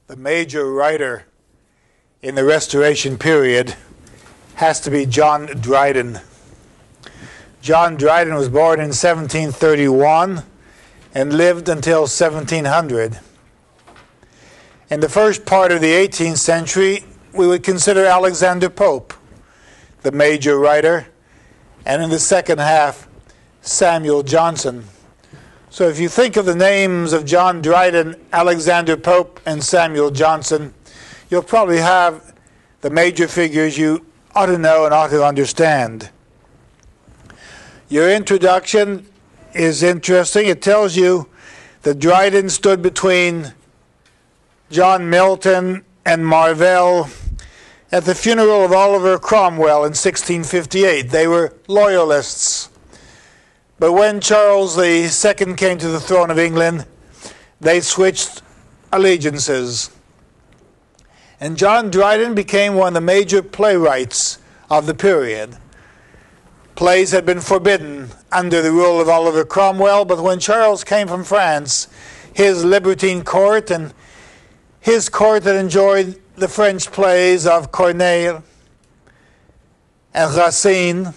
the major writer in the Restoration period has to be John Dryden. John Dryden was born in 1731 and lived until 1700. In the first part of the 18th century, we would consider Alexander Pope the major writer, and in the second half, Samuel Johnson. So if you think of the names of John Dryden, Alexander Pope, and Samuel Johnson, you'll probably have the major figures you ought to know and ought to understand. Your introduction is interesting. It tells you that Dryden stood between John Milton and Marvell at the funeral of Oliver Cromwell in 1658. They were loyalists. But when Charles II came to the throne of England, they switched allegiances. And John Dryden became one of the major playwrights of the period. Plays had been forbidden under the rule of Oliver Cromwell, but when Charles came from France, his libertine court and his court that enjoyed the French plays of Corneille and Racine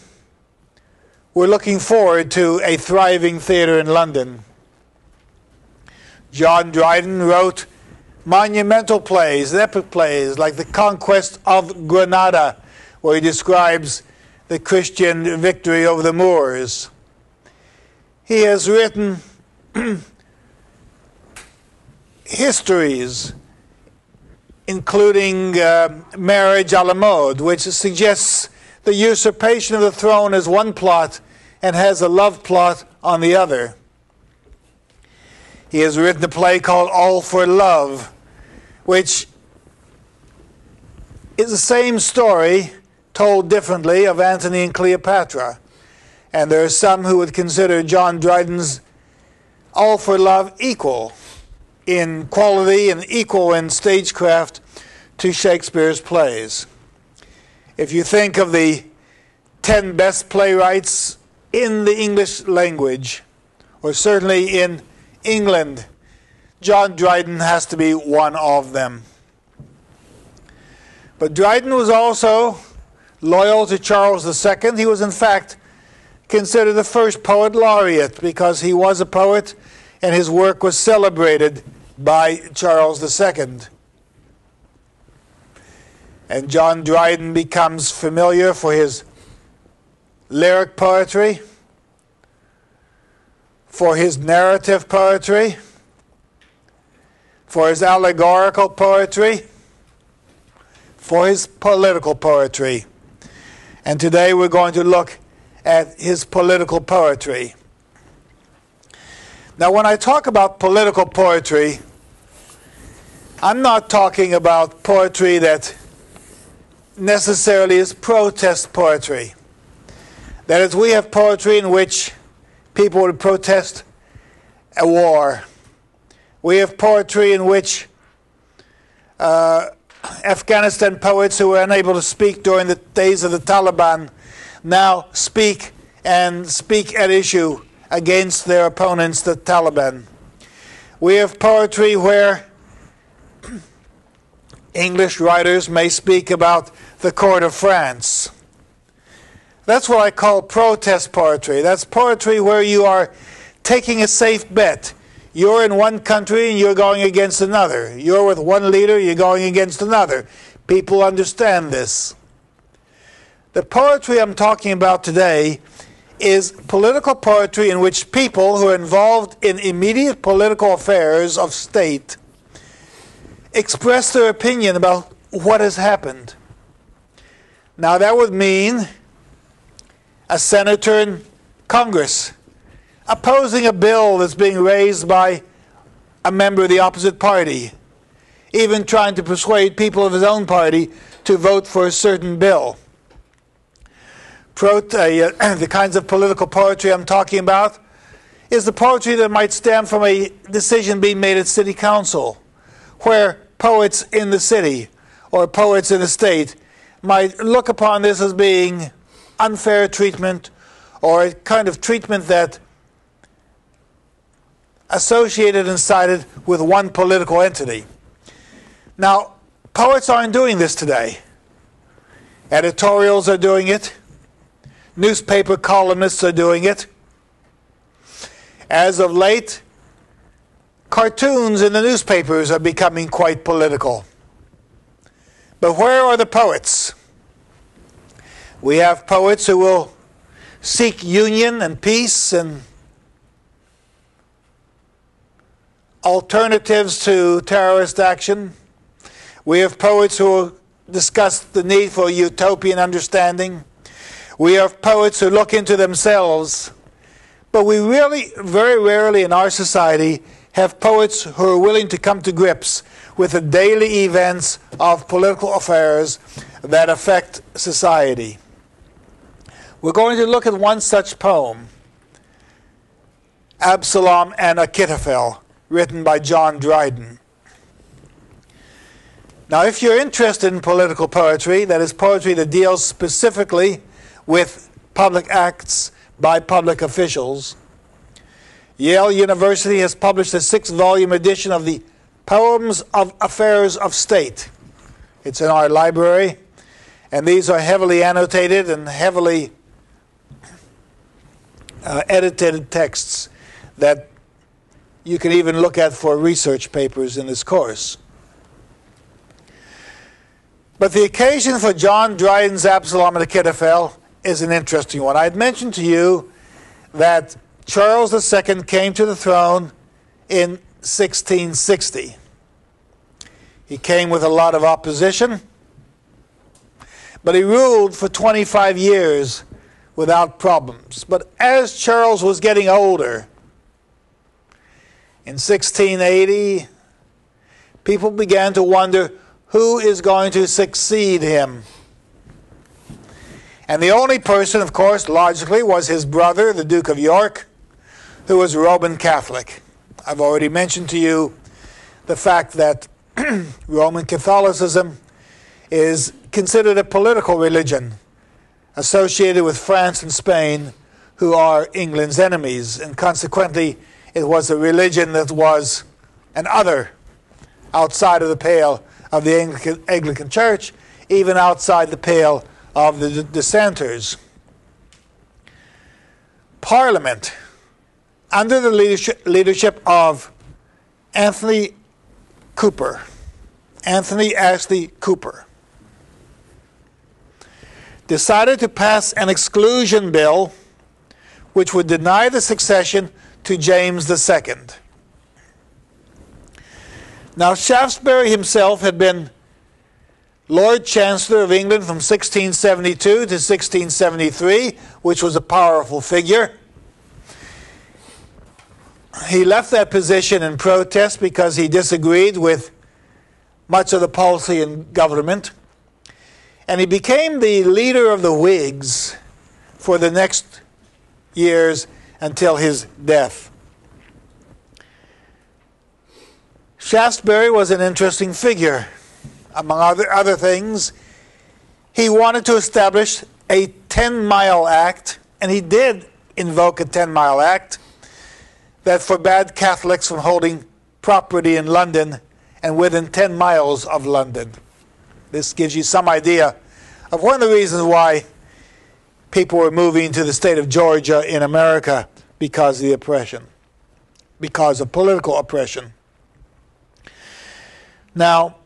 were looking forward to a thriving theater in London. John Dryden wrote monumental plays, epic plays, like The Conquest of Granada, where he describes the Christian victory over the Moors. He has written histories, including Marriage à la Mode, which suggests the usurpation of the throne as one plot and has a love plot on the other. He has written a play called All for Love, which is the same story told differently of Antony and Cleopatra. And there are some who would consider John Dryden's All for Love equal in quality and equal in stagecraft to Shakespeare's plays. If you think of the 10 best playwrights in the English language, or certainly in England, John Dryden has to be one of them. But Dryden was also loyal to Charles II. He was in fact considered the first poet laureate because he was a poet and his work was celebrated by Charles II. And John Dryden becomes familiar for his lyric poetry, for his narrative poetry, for his allegorical poetry, for his political poetry. And today we're going to look at his political poetry. Now, when I talk about political poetry, I'm not talking about poetry that necessarily is protest poetry. That is, we have poetry in which people would protest a war. We have poetry in which Afghanistan poets who were unable to speak during the days of the Taliban now speak at issue against their opponents, the Taliban. We have poetry where English writers may speak about the court of France. That's what I call protest poetry. That's poetry where you are taking a safe bet. You're in one country and you're going against another. You're with one leader, you're going against another. People understand this. The poetry I'm talking about today is political poetry in which people who are involved in immediate political affairs of state express their opinion about what has happened. Now that would mean a senator in Congress opposing a bill that's being raised by a member of the opposite party, even trying to persuade people of his own party to vote for a certain bill. The kinds of political poetry I'm talking about is the poetry that might stem from a decision being made at city council, where poets in the city or poets in the state might look upon this as being unfair treatment or a kind of treatment that associated and sided with one political entity. Now, poets aren't doing this today. Editorials are doing it. Newspaper columnists are doing it. As of late, cartoons in the newspapers are becoming quite political. But where are the poets? We have poets who will seek union and peace and alternatives to terrorist action. We have poets who will discuss the need for utopian understanding. We have poets who look into themselves. But we really, very rarely in our society, have poets who are willing to come to grips with the daily events of political affairs that affect society. We're going to look at one such poem, Absalom and Achitophel, written by John Dryden. Now, if you're interested in political poetry, that is poetry that deals specifically with public acts by public officials, Yale University has published a 6-volume edition of the Poems of Affairs of State. It's in our library, and these are heavily annotated and heavily edited texts that you can even look at for research papers in this course. But the occasion for John Dryden's Absalom and Achitophel is an interesting one. I had mentioned to you that Charles II came to the throne in 1660. He came with a lot of opposition, but he ruled for 25 years without problems. But as Charles was getting older, in 1680, people began to wonder who is going to succeed him. And the only person, of course, logically, was his brother, the Duke of York, who was Roman Catholic. I've already mentioned to you the fact that Roman Catholicism is considered a political religion associated with France and Spain, who are England's enemies, and consequently it was a religion that was an other outside of the pale of the Anglican Church, even outside the pale of the dissenters. Parliament, under the leadership of Anthony Ashley Cooper, decided to pass an exclusion bill which would deny the succession to James II. Now, Shaftesbury himself had been Lord Chancellor of England from 1672 to 1673, which was a powerful figure. He left that position in protest because he disagreed with much of the policy in government. And he became the leader of the Whigs for the next years until his death. Shaftesbury was an interesting figure. Among other things, he wanted to establish a 10-mile act, and he did invoke a 10-mile act that forbade Catholics from holding property in London and within 10 miles of London. This gives you some idea of one of the reasons why people were moving to the state of Georgia in America because of the oppression, because of political oppression. Now,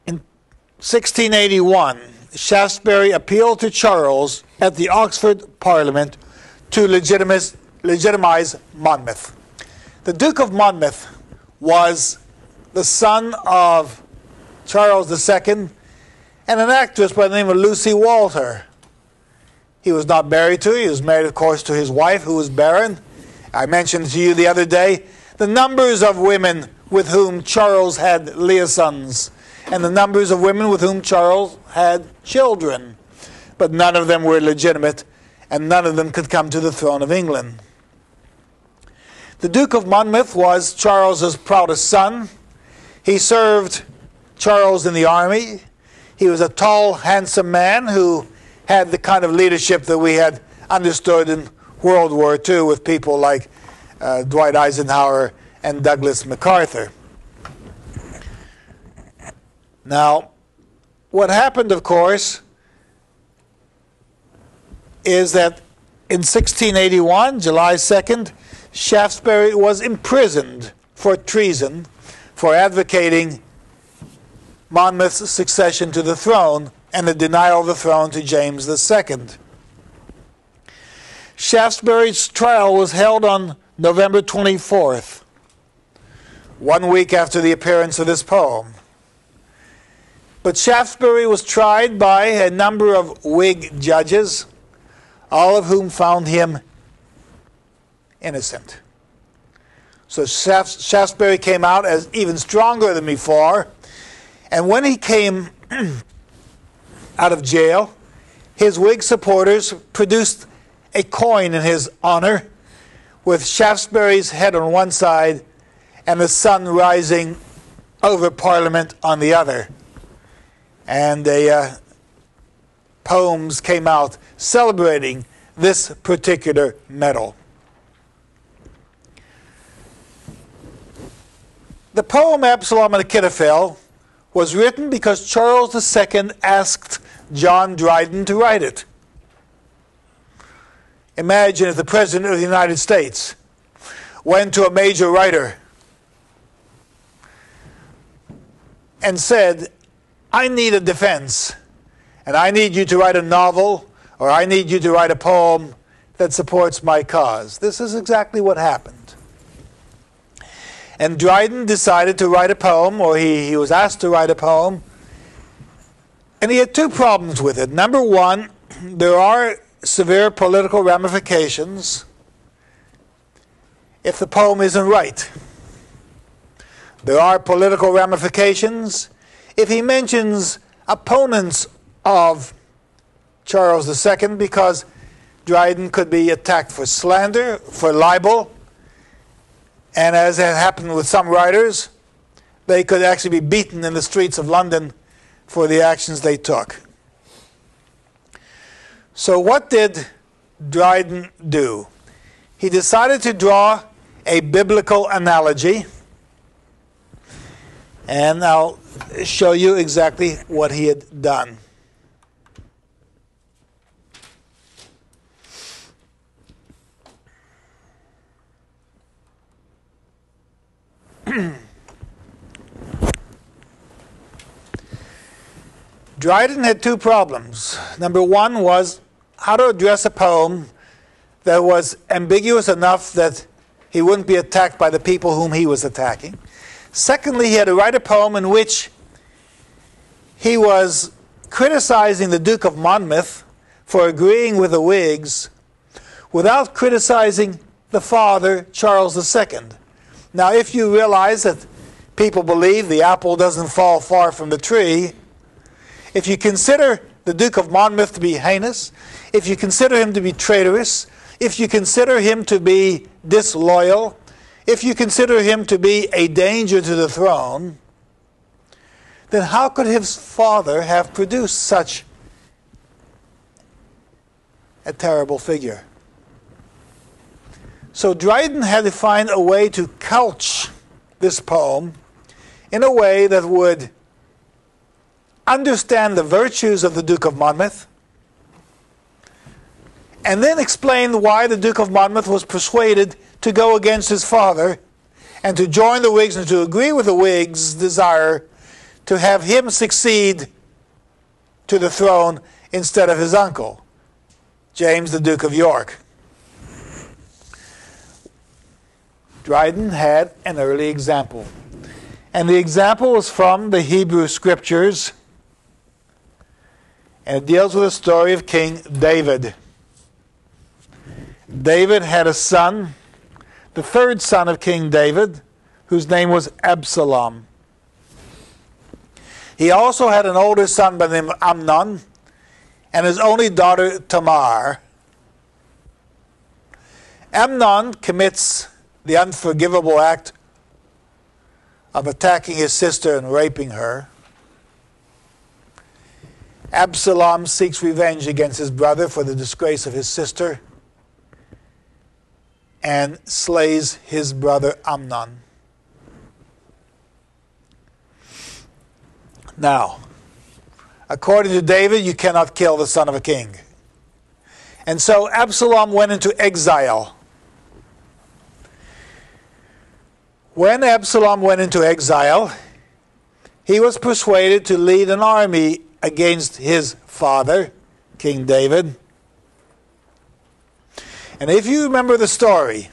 in 1681, Shaftesbury appealed to Charles at the Oxford Parliament to legitimize Monmouth. The Duke of Monmouth was the son of Charles II and an actress by the name of Lucy Walter. He was not married to her. He was married, of course, to his wife, who was barren. I mentioned to you the other day the numbers of women with whom Charles had liaisons and the numbers of women with whom Charles had children. But none of them were legitimate, and none of them could come to the throne of England. The Duke of Monmouth was Charles's proudest son. He served Charles in the army. He was a tall, handsome man who had the kind of leadership that we had understood in World War II with people like Dwight Eisenhower and Douglas MacArthur. Now, what happened, of course, is that in 1681, July 2nd, Shaftesbury was imprisoned for treason for advocating Monmouth's succession to the throne and the denial of the throne to James II. Shaftesbury's trial was held on November 24th, 1 week after the appearance of this poem. But Shaftesbury was tried by a number of Whig judges, all of whom found him innocent. So Shaftesbury came out as even stronger than before, and when he came out of jail, his Whig supporters produced a coin in his honor with Shaftesbury's head on one side and the sun rising over Parliament on the other. And poems came out celebrating this particular medal. The poem Absalom and Achitophel was written because Charles II asked John Dryden to write it. Imagine if the President of the United States went to a major writer and said, I need a defense, and I need you to write a novel, or I need you to write a poem that supports my cause. This is exactly what happened. And Dryden decided to write a poem, or he was asked to write a poem, and he had two problems with it. Number one, there are severe political ramifications if the poem isn't right. There are political ramifications if he mentions opponents of Charles II, because Dryden could be attacked for slander, for libel, and as had happened with some writers, they could actually be beaten in the streets of London for the actions they took. So what did Dryden do? He decided to draw a biblical analogy, and I'll show you exactly what he had done. Dryden had two problems. Number one was how to address a poem that was ambiguous enough that he wouldn't be attacked by the people whom he was attacking. Secondly, he had to write a poem in which he was criticizing the Duke of Monmouth for agreeing with the Whigs without criticizing the father, Charles II. Now, if you realize that people believe the apple doesn't fall far from the tree, if you consider the Duke of Monmouth to be heinous, if you consider him to be traitorous, if you consider him to be disloyal, if you consider him to be a danger to the throne, then how could his father have produced such a terrible figure? So Dryden had to find a way to couch this poem in a way that would understand the virtues of the Duke of Monmouth, and then explain why the Duke of Monmouth was persuaded to go against his father and to join the Whigs and to agree with the Whigs' desire to have him succeed to the throne instead of his uncle, James, the Duke of York. Dryden had an early example, and the example was from the Hebrew Scriptures, and it deals with the story of King David. David had a son, the third son of King David, whose name was Absalom. He also had an older son by the name of Amnon, and his only daughter Tamar. Amnon commits the unforgivable act of attacking his sister and raping her. Absalom seeks revenge against his brother for the disgrace of his sister and slays his brother Amnon. Now, according to David, you cannot kill the son of a king. And so Absalom went into exile. When Absalom went into exile, he was persuaded to lead an army against his father, King David. And if you remember the story,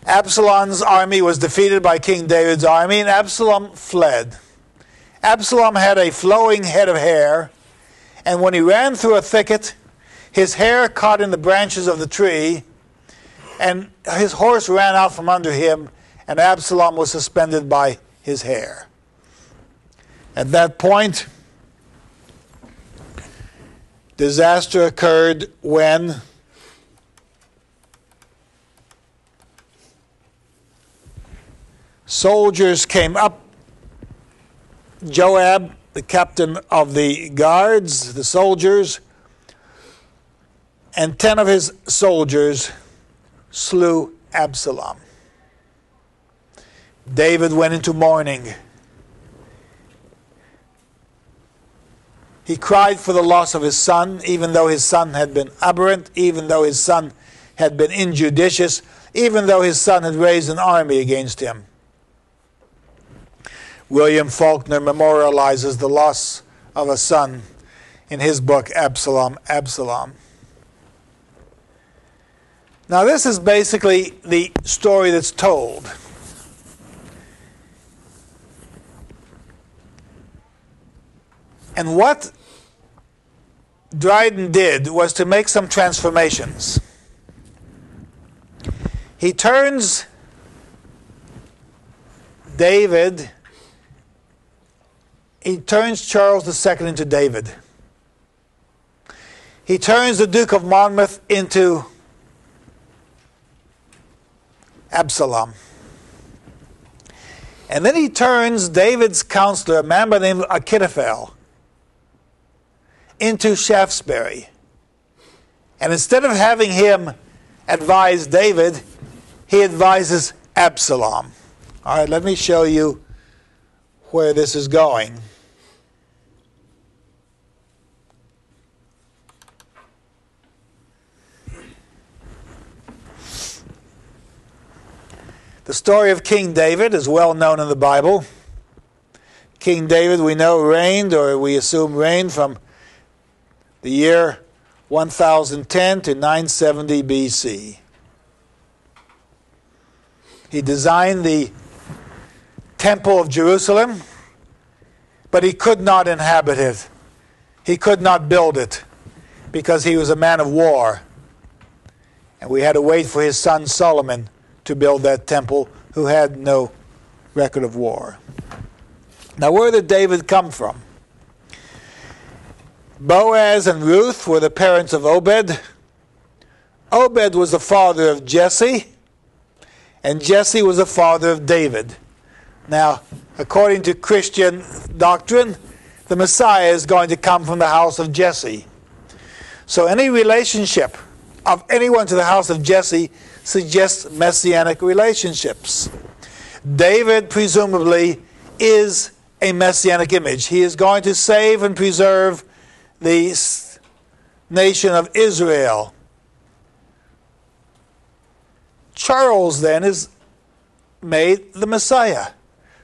Absalom's army was defeated by King David's army, and Absalom fled. Absalom had a flowing head of hair, and when he ran through a thicket, his hair caught in the branches of the tree, and his horse ran out from under him, and Absalom was suspended by his hair. At that point, disaster occurred when soldiers came up. Joab, the captain of the guards, the soldiers, and 10 of his soldiers slew Absalom. David went into mourning. He cried for the loss of his son, even though his son had been aberrant, even though his son had been injudicious, even though his son had raised an army against him. William Faulkner memorializes the loss of a son in his book, Absalom, Absalom. Now, this is basically the story that's told. And what Dryden did was to make some transformations. He turns Charles II into David. He turns the Duke of Monmouth into Absalom. And then he turns David's counselor, a man by the name of Achitophel, into Shaftesbury. And instead of having him advise David, he advises Absalom. All right, let me show you where this is going. The story of King David is well known in the Bible. King David, we know, reigned, or we assume reigned, from the year 1010 to 970 BC. He designed the Temple of Jerusalem, but he could not inhabit it. He could not build it because he was a man of war. And we had to wait for his son Solomon to build that temple, who had no record of war. Now, where did David come from? Boaz and Ruth were the parents of Obed. Obed was the father of Jesse, and Jesse was the father of David. Now, according to Christian doctrine, the Messiah is going to come from the house of Jesse. So any relationship of anyone to the house of Jesse suggests messianic relationships. David, presumably, is a messianic image. He is going to save and preserve the nation of Israel. Charles, then, is made the Messiah.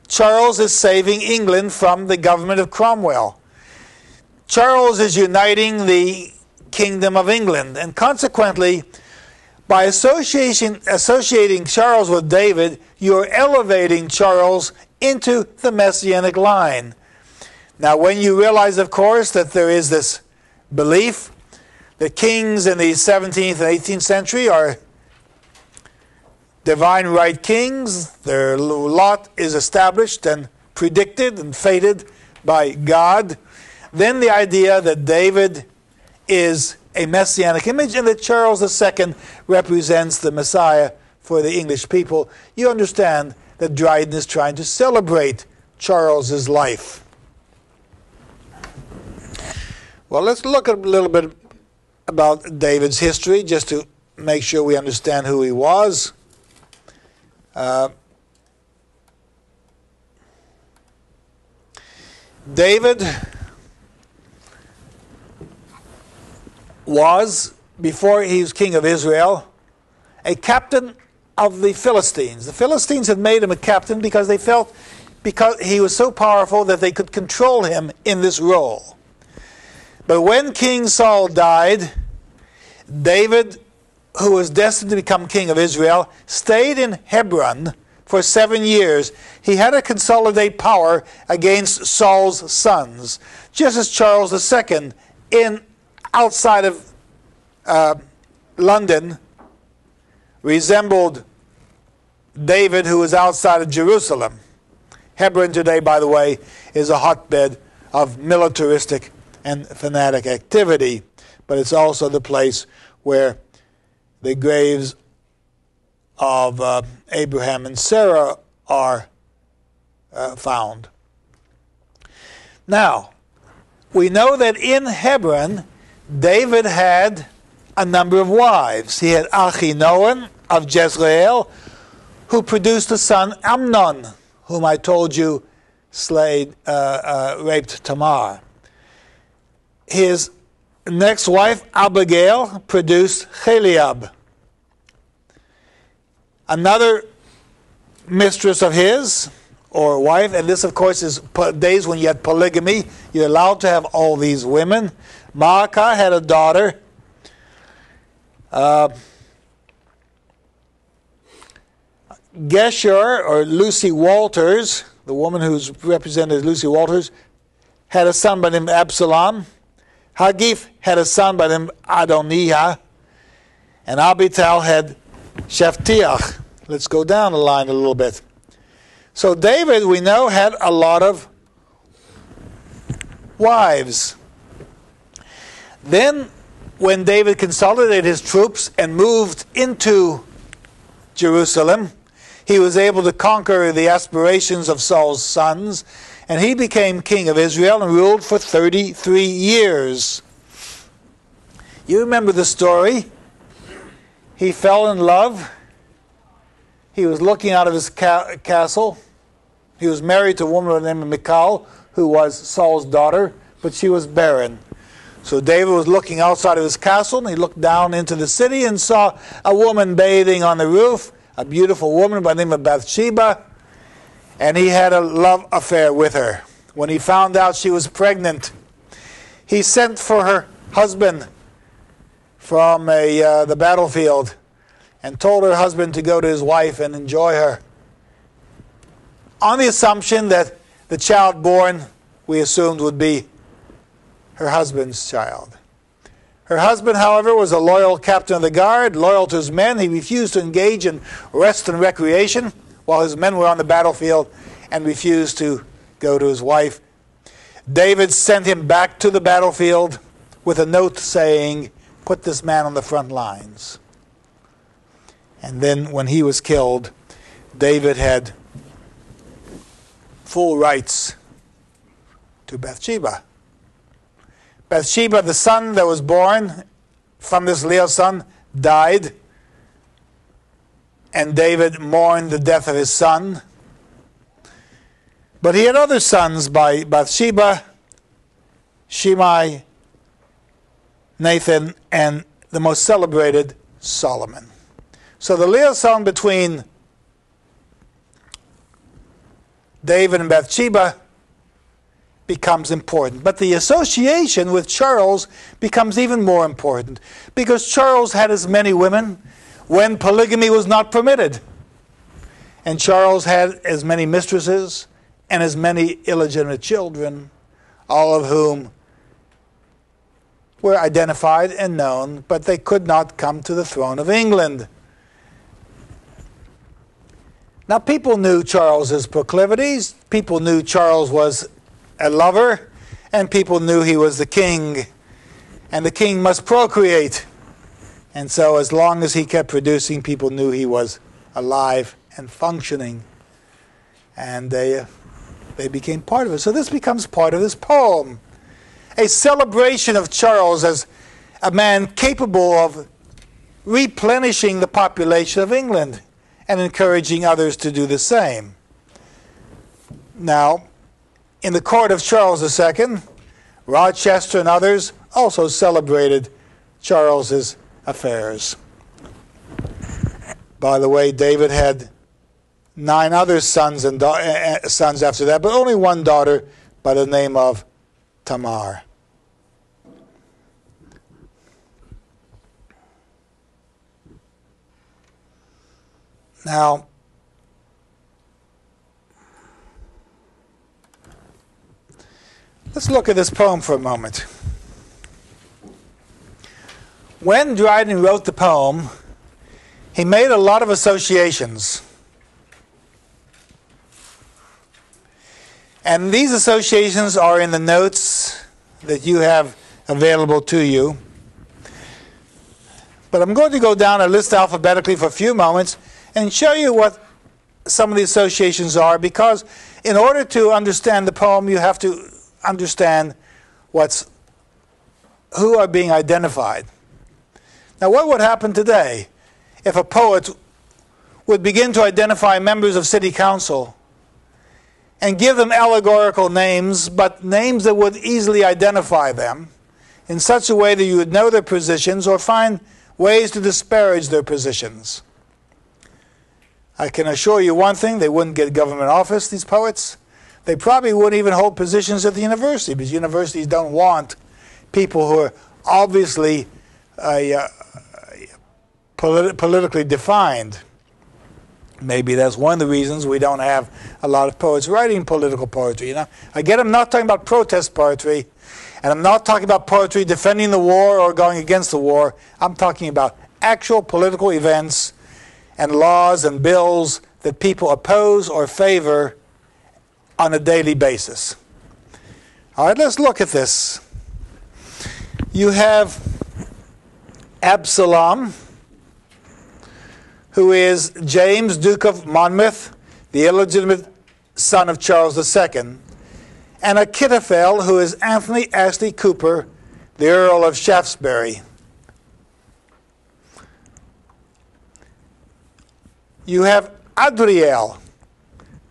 Charles is saving England from the government of Cromwell. Charles is uniting the kingdom of England, and consequently, by associating Charles with David, you're elevating Charles into the messianic line. Now, when you realize, of course, that there is this belief that kings in the 17th and 18th century are divine right kings, their lot is established and predicted and fated by God, then the idea that David is a messianic image and that Charles II represents the Messiah for the English people, you understand that Dryden is trying to celebrate Charles's life. Well, let's look a little bit about David's history just to make sure we understand who he was. David was, before he was king of Israel, a captain of the Philistines. The Philistines had made him a captain because they felt because he was so powerful that they could control him in this role. But when King Saul died, David, who was destined to become king of Israel, stayed in Hebron for 7 years. He had to consolidate power against Saul's sons, just as Charles II, outside of London, resembled David, who was outside of Jerusalem. Hebron today, by the way, is a hotbed of militaristic and fanatic activity, but it's also the place where the graves of Abraham and Sarah are found. Now, we know that in Hebron, David had a number of wives. He had Achinoam of Jezreel, who produced a son, Amnon, whom I told you raped Tamar. His next wife, Abigail, produced Cheliab. Another mistress of his, or wife, and this of course is days when you had polygamy, you're allowed to have all these women. Maacah had a daughter. Geshur, or Lucy Walters, the woman who's represented as Lucy Walters, had a son by the name of Absalom. Hagith had a son by the name of Adonijah. And Abital had Shephatiah. Let's go down the line a little bit. So David, we know, had a lot of wives. Then, when David consolidated his troops and moved into Jerusalem, he was able to conquer the aspirations of Saul's sons, and he became king of Israel and ruled for 33 years. You remember the story. He fell in love. He was looking out of his castle. He was married to a woman by the name of Michal, who was Saul's daughter, but she was barren. So David was looking outside of his castle, and he looked down into the city and saw a woman bathing on the roof, a beautiful woman by the name of Bathsheba, and he had a love affair with her. When he found out she was pregnant, he sent for her husband from the battlefield and told her husband to go to his wife and enjoy her, on the assumption that the child born, we assumed, would be her husband's child. Her husband, however, was a loyal captain of the guard, loyal to his men. He refused to engage in rest and recreation while his men were on the battlefield, and refused to go to his wife. David sent him back to the battlefield with a note saying, "Put this man on the front lines." And then when he was killed, David had full rights to Bathsheba. Bathsheba, the son that was born from this Leah son, died, and David mourned the death of his son. But he had other sons by Bathsheba, Shimei, Nathan, and the most celebrated, Solomon. So the liaison between David and Bathsheba becomes important. But the association with Charles becomes even more important, because Charles had as many women when polygamy was not permitted. And Charles had as many mistresses and as many illegitimate children, all of whom were identified and known, but they could not come to the throne of England. Now, people knew Charles's proclivities. People knew Charles was a lover, and people knew he was the king, and the king must procreate. And so as long as he kept producing, people knew he was alive and functioning, and they became part of it. So this becomes part of this poem, a celebration of Charles as a man capable of replenishing the population of England and encouraging others to do the same. Now, in the court of Charles II, Rochester and others also celebrated Charles's affairs. By the way, David had 9 other sons and sons after that, but only one daughter by the name of Tamar. Now, let's look at this poem for a moment. When Dryden wrote the poem, he made a lot of associations. And these associations are in the notes that you have available to you. But I'm going to go down a list alphabetically for a few moments and show you what some of the associations are, because in order to understand the poem, you have to understand who are being identified. Now, what would happen today if a poet would begin to identify members of city council and give them allegorical names, but names that would easily identify them in such a way that you would know their positions or find ways to disparage their positions? I can assure you one thing: they wouldn't get government office, these poets. They probably wouldn't even hold positions at the university, because universities don't want people who are obviously politically defined. Maybe that's one of the reasons we don't have a lot of poets writing political poetry. Again, I'm not talking about protest poetry, and I'm not talking about poetry defending the war or going against the war. I'm talking about actual political events and laws and bills that people oppose or favor on a daily basis. All right, let's look at this. You have Absalom, who is James, Duke of Monmouth, the illegitimate son of Charles II, and Achitophel, who is Anthony Ashley Cooper, the Earl of Shaftesbury. You have Adriel,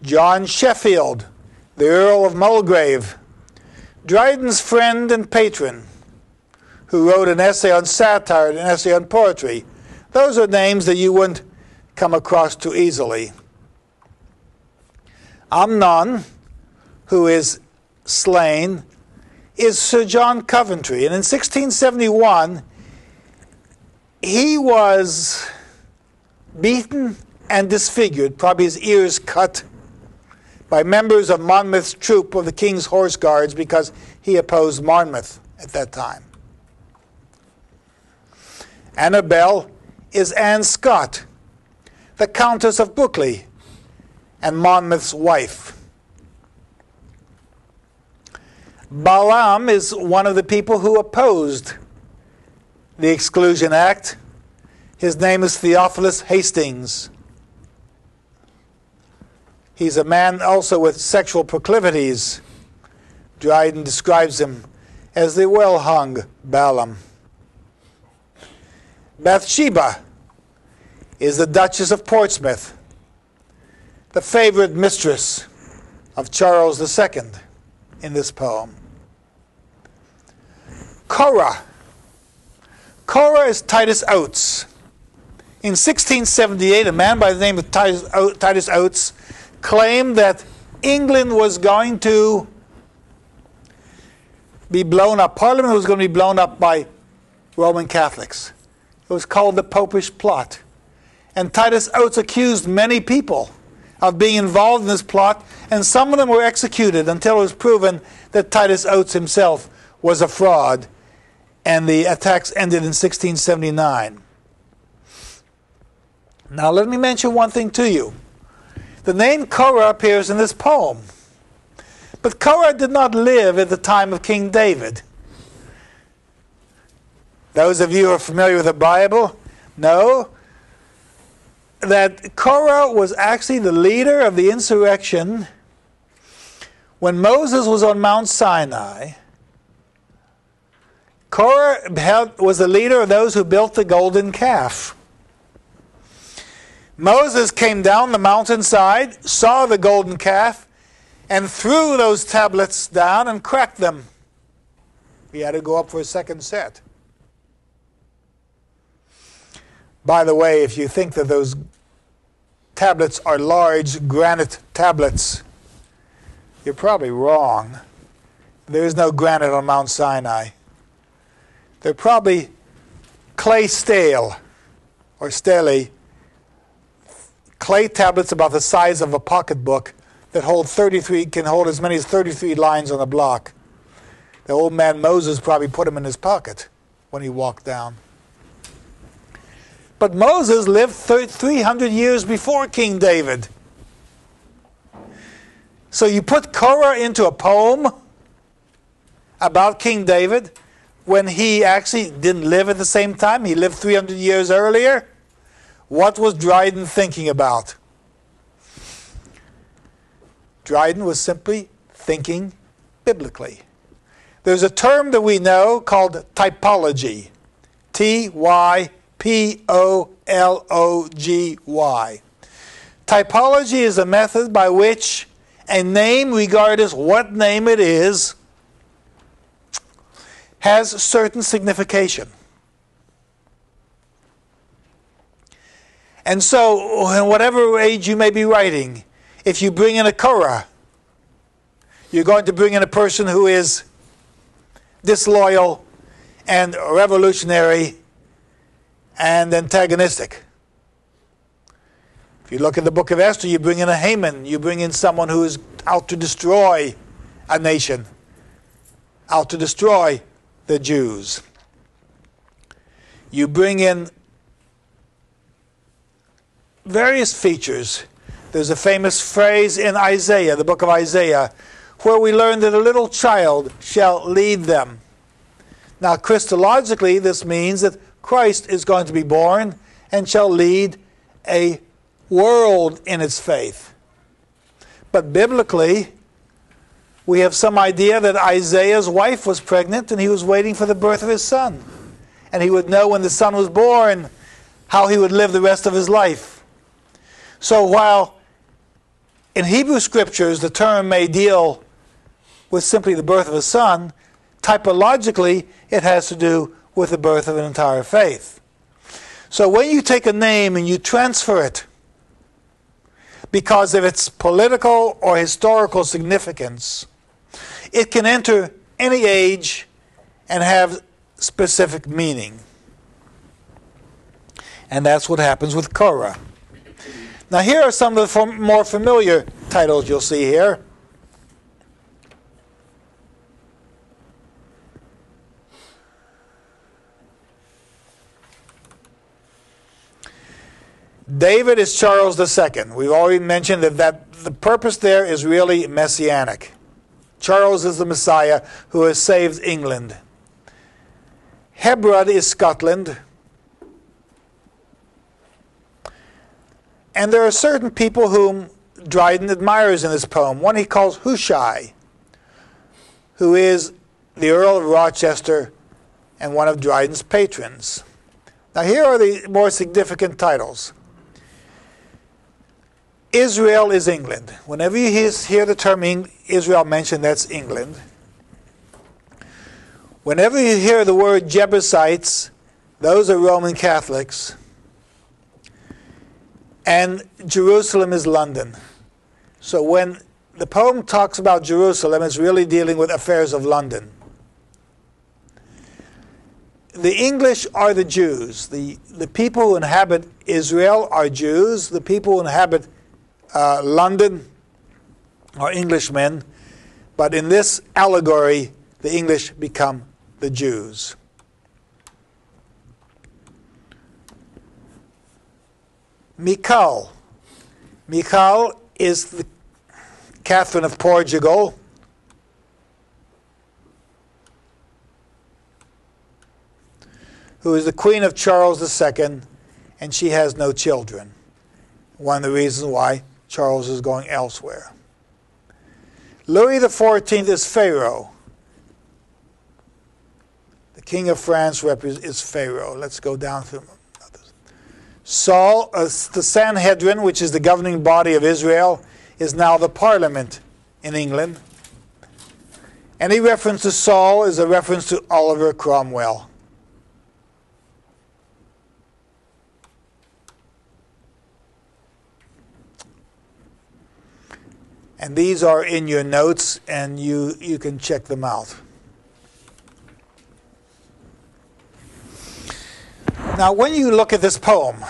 John Sheffield, the Earl of Mulgrave, Dryden's friend and patron, who wrote an essay on satire and an essay on poetry. Those are names that you wouldn't come across too easily. Amnon, who is slain, is Sir John Coventry. And in 1671, he was beaten and disfigured, probably his ears cut, by members of Monmouth's troop of the King's Horse Guards, because he opposed Monmouth at that time. Annabel is Anne Scott, the Countess of Buccleuch and Monmouth's wife. Balaam is one of the people who opposed the Exclusion Act. His name is Theophilus Hastings. He's a man also with sexual proclivities. Dryden describes him as the well-hung Balaam. Bathsheba is the Duchess of Portsmouth, the favorite mistress of Charles II in this poem. Korah. Korah is Titus Oates. In 1678, a man by the name of Titus Oates claimed that England was going to be blown up. Parliament was going to be blown up by Roman Catholics. It was called the Popish Plot. And Titus Oates accused many people of being involved in this plot, and some of them were executed until it was proven that Titus Oates himself was a fraud, and the attacks ended in 1679. Now let me mention one thing to you. The name Korah appears in this poem. But Korah did not live at the time of King David. Those of you who are familiar with the Bible know that Korah was actually the leader of the insurrection when Moses was on Mount Sinai. Korah was the leader of those who built the golden calf. Moses came down the mountainside, saw the golden calf, and threw those tablets down and cracked them. He had to go up for a second set. By the way, if you think that those tablets are large granite tablets, you're probably wrong. There is no granite on Mount Sinai. They're probably clay stele, or stele, clay tablets about the size of a pocketbook that can hold as many as 33 lines on a block. The old man Moses probably put them in his pocket when he walked down. But Moses lived 300 years before King David. So you put Korah into a poem about King David when he actually didn't live at the same time. He lived 300 years earlier. What was Dryden thinking about? Dryden was simply thinking biblically. There's a term that we know called typology. Typology. Typology is a method by which a name, regardless what name it is, has certain signification. And so, in whatever age you may be writing, if you bring in a Korah, you're going to bring in a person who is disloyal and revolutionary and antagonistic. If you look at the book of Esther, you bring in a Haman. You bring in someone who is out to destroy a nation, out to destroy the Jews. You bring in various features. There's a famous phrase in Isaiah, the book of Isaiah, where we learn that a little child shall lead them. Now, Christologically, this means that Christ is going to be born and shall lead a world in its faith. But biblically, we have some idea that Isaiah's wife was pregnant and he was waiting for the birth of his son. And he would know when the son was born how he would live the rest of his life. So while in Hebrew scriptures the term may deal with simply the birth of a son, typologically it has to do with the birth of an entire faith. So when you take a name and you transfer it because of its political or historical significance, it can enter any age and have specific meaning. And that's what happens with Korah. Now here are some of the more familiar titles you'll see here. David is Charles II. We've already mentioned that the purpose there is really messianic. Charles is the Messiah who has saved England. Hebron is Scotland. And there are certain people whom Dryden admires in this poem. One he calls Hushai, who is the Earl of Rochester and one of Dryden's patrons. Now here are the more significant titles. Israel is England. Whenever you hear the term Israel mentioned, that's England. Whenever you hear the word Jebusites, those are Roman Catholics. And Jerusalem is London. So when the poem talks about Jerusalem, it's really dealing with affairs of London. The English are the Jews. The people who inhabit Israel are Jews. The people who inhabit London are Englishmen. But in this allegory, the English become the Jews. Michal. Michal is the Catherine of Portugal. Who is the queen of Charles II, and she has no children. One of the reasons why Charles is going elsewhere. Louis XIV is Pharaoh. The king of France is Pharaoh. Let's go down through others. The Sanhedrin, which is the governing body of Israel, is now the parliament in England. Any reference to Saul is a reference to Oliver Cromwell. And these are in your notes, and you can check them out. Now, when you look at this poem,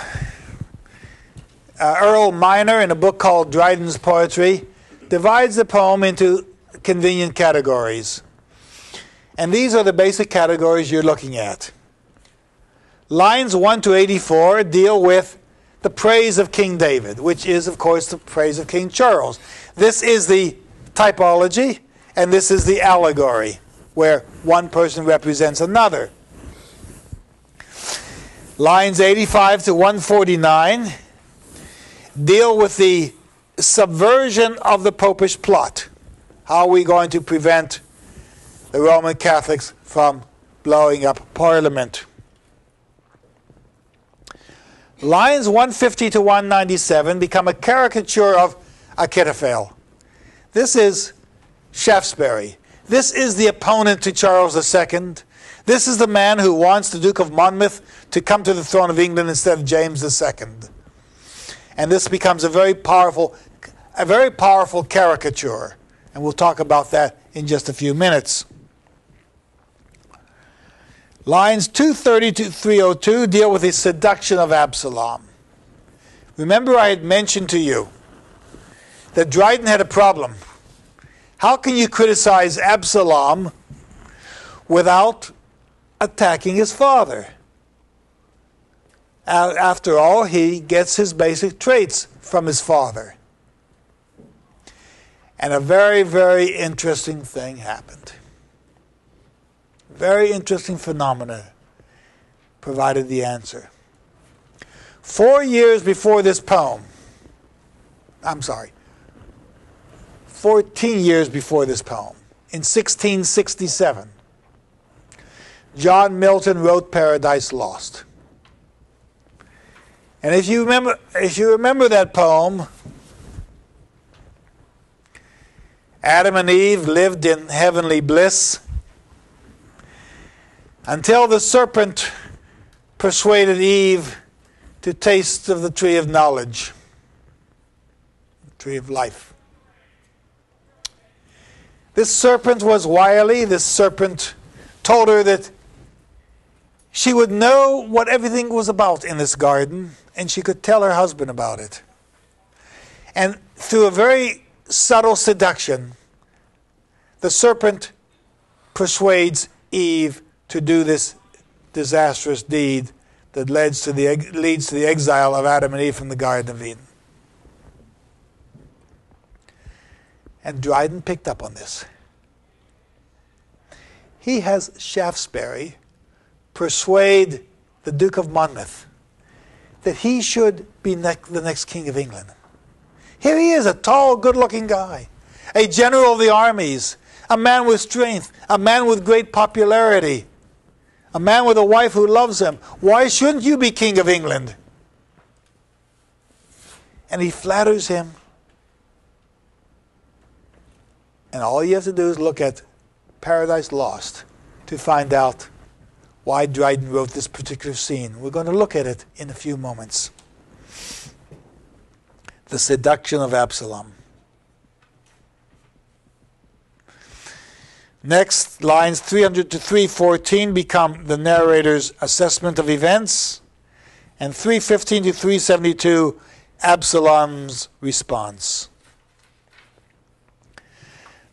Earl Minor, in a book called Dryden's Poetry, divides the poem into convenient categories. And these are the basic categories you're looking at. Lines 1 to 84 deal with the praise of King David, which is, of course, the praise of King Charles. This is the typology, and this is the allegory, where one person represents another. Lines 85 to 149 deal with the subversion of the popish plot. How are we going to prevent the Roman Catholics from blowing up Parliament? Lines 150 to 197 become a caricature of Achitophel. This is Shaftesbury. This is the opponent to Charles II. This is the man who wants the Duke of Monmouth to come to the throne of England instead of James II. And this becomes a very powerful caricature. And we'll talk about that in just a few minutes. Lines 230 to 302 deal with the seduction of Absalom. Remember, I had mentioned to you that Dryden had a problem. How can you criticize Absalom without attacking his father? After all, he gets his basic traits from his father. And a very, very interesting thing happened. Very interesting phenomena provided the answer. 4 years before this poem, 14 years before this poem, in 1667, John Milton wrote Paradise Lost. And if you remember that poem, Adam and Eve lived in heavenly bliss until the serpent persuaded Eve to taste of the tree of knowledge, the tree of life. This serpent was wily. This serpent told her that she would know what everything was about in this garden, and she could tell her husband about it. And through a very subtle seduction, the serpent persuades Eve to do this disastrous deed that leads to the exile of Adam and Eve from the Garden of Eden. And Dryden picked up on this. He has Shaftesbury persuade the Duke of Monmouth that he should be the next king of England. Here he is, a tall, good-looking guy, a general of the armies, a man with strength, a man with great popularity, a man with a wife who loves him. Why shouldn't you be king of England? And he flatters him. And all you have to do is look at Paradise Lost to find out why Dryden wrote this particular scene. We're going to look at it in a few moments. The seduction of Absalom. Next, lines 300 to 314 become the narrator's assessment of events, and 315 to 372, Absalom's response.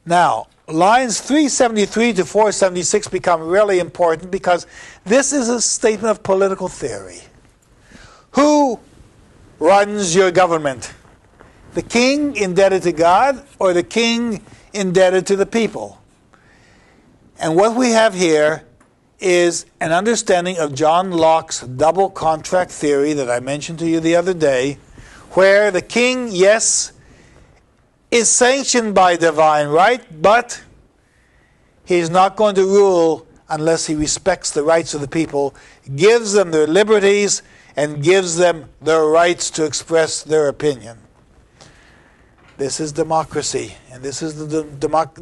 Now, lines 373 to 476 become really important because this is a statement of political theory. Who runs your government? The king indebted to God, or the king indebted to the people? And what we have here is an understanding of John Locke's double contract theory that I mentioned to you the other day, where the king, yes, is sanctioned by divine right, but he's not going to rule unless he respects the rights of the people, gives them their liberties, and gives them their rights to express their opinion. This is democracy, and this is the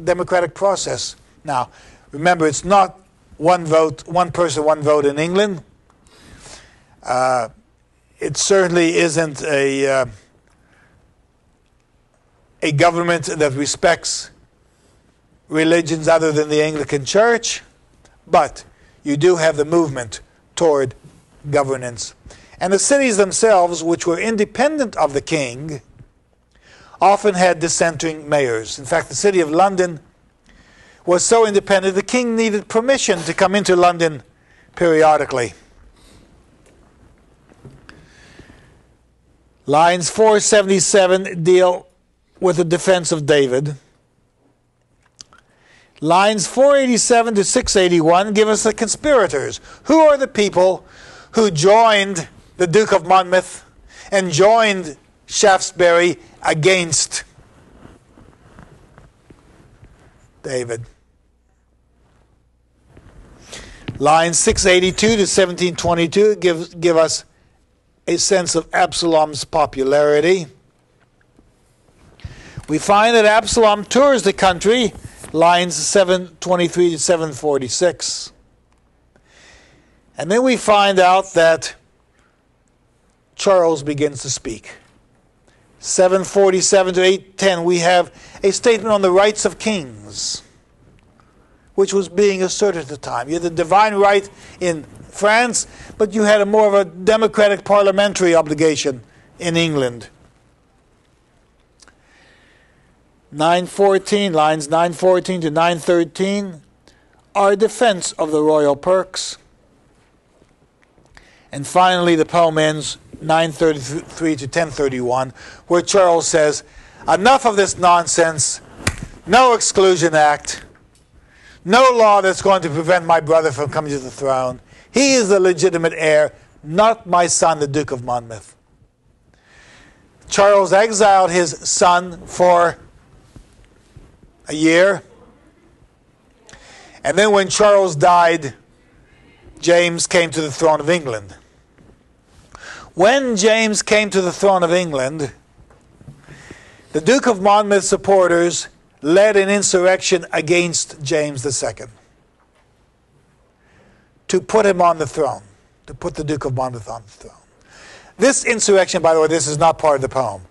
democratic process. Now, remember, it's not one vote, one person, one vote in England. It certainly isn't a government that respects religions other than the Anglican Church, but you do have the movement toward governance. And the cities themselves, which were independent of the king, often had dissenting mayors. In fact, the city of London was so independent, the king needed permission to come into London periodically. Lines 477 deal with the defense of David. Lines 487 to 681 give us the conspirators. Who are the people who joined the Duke of Monmouth and joined Shaftesbury against David? Lines 682 to 1722 give us a sense of Absalom's popularity. We find that Absalom tours the country, lines 723 to 746. And then we find out that Charles begins to speak. 747 to 810, we have a statement on the rights of kings, which was being asserted at the time. You had the divine right in France, but you had a more of a democratic parliamentary obligation in England. 914, lines 914 to 913, are a defense of the royal perks. And finally, the poem ends 933 to 1031, where Charles says, enough of this nonsense, no Exclusion Act, no law that's going to prevent my brother from coming to the throne. He is the legitimate heir, not my son, the Duke of Monmouth. Charles exiled his son for a year. And then when Charles died, James came to the throne of England. When James came to the throne of England, the Duke of Monmouth's supporters led an insurrection against James II to put him on the throne, to put the Duke of Monmouth on the throne. This insurrection, by the way, this is not part of the poem.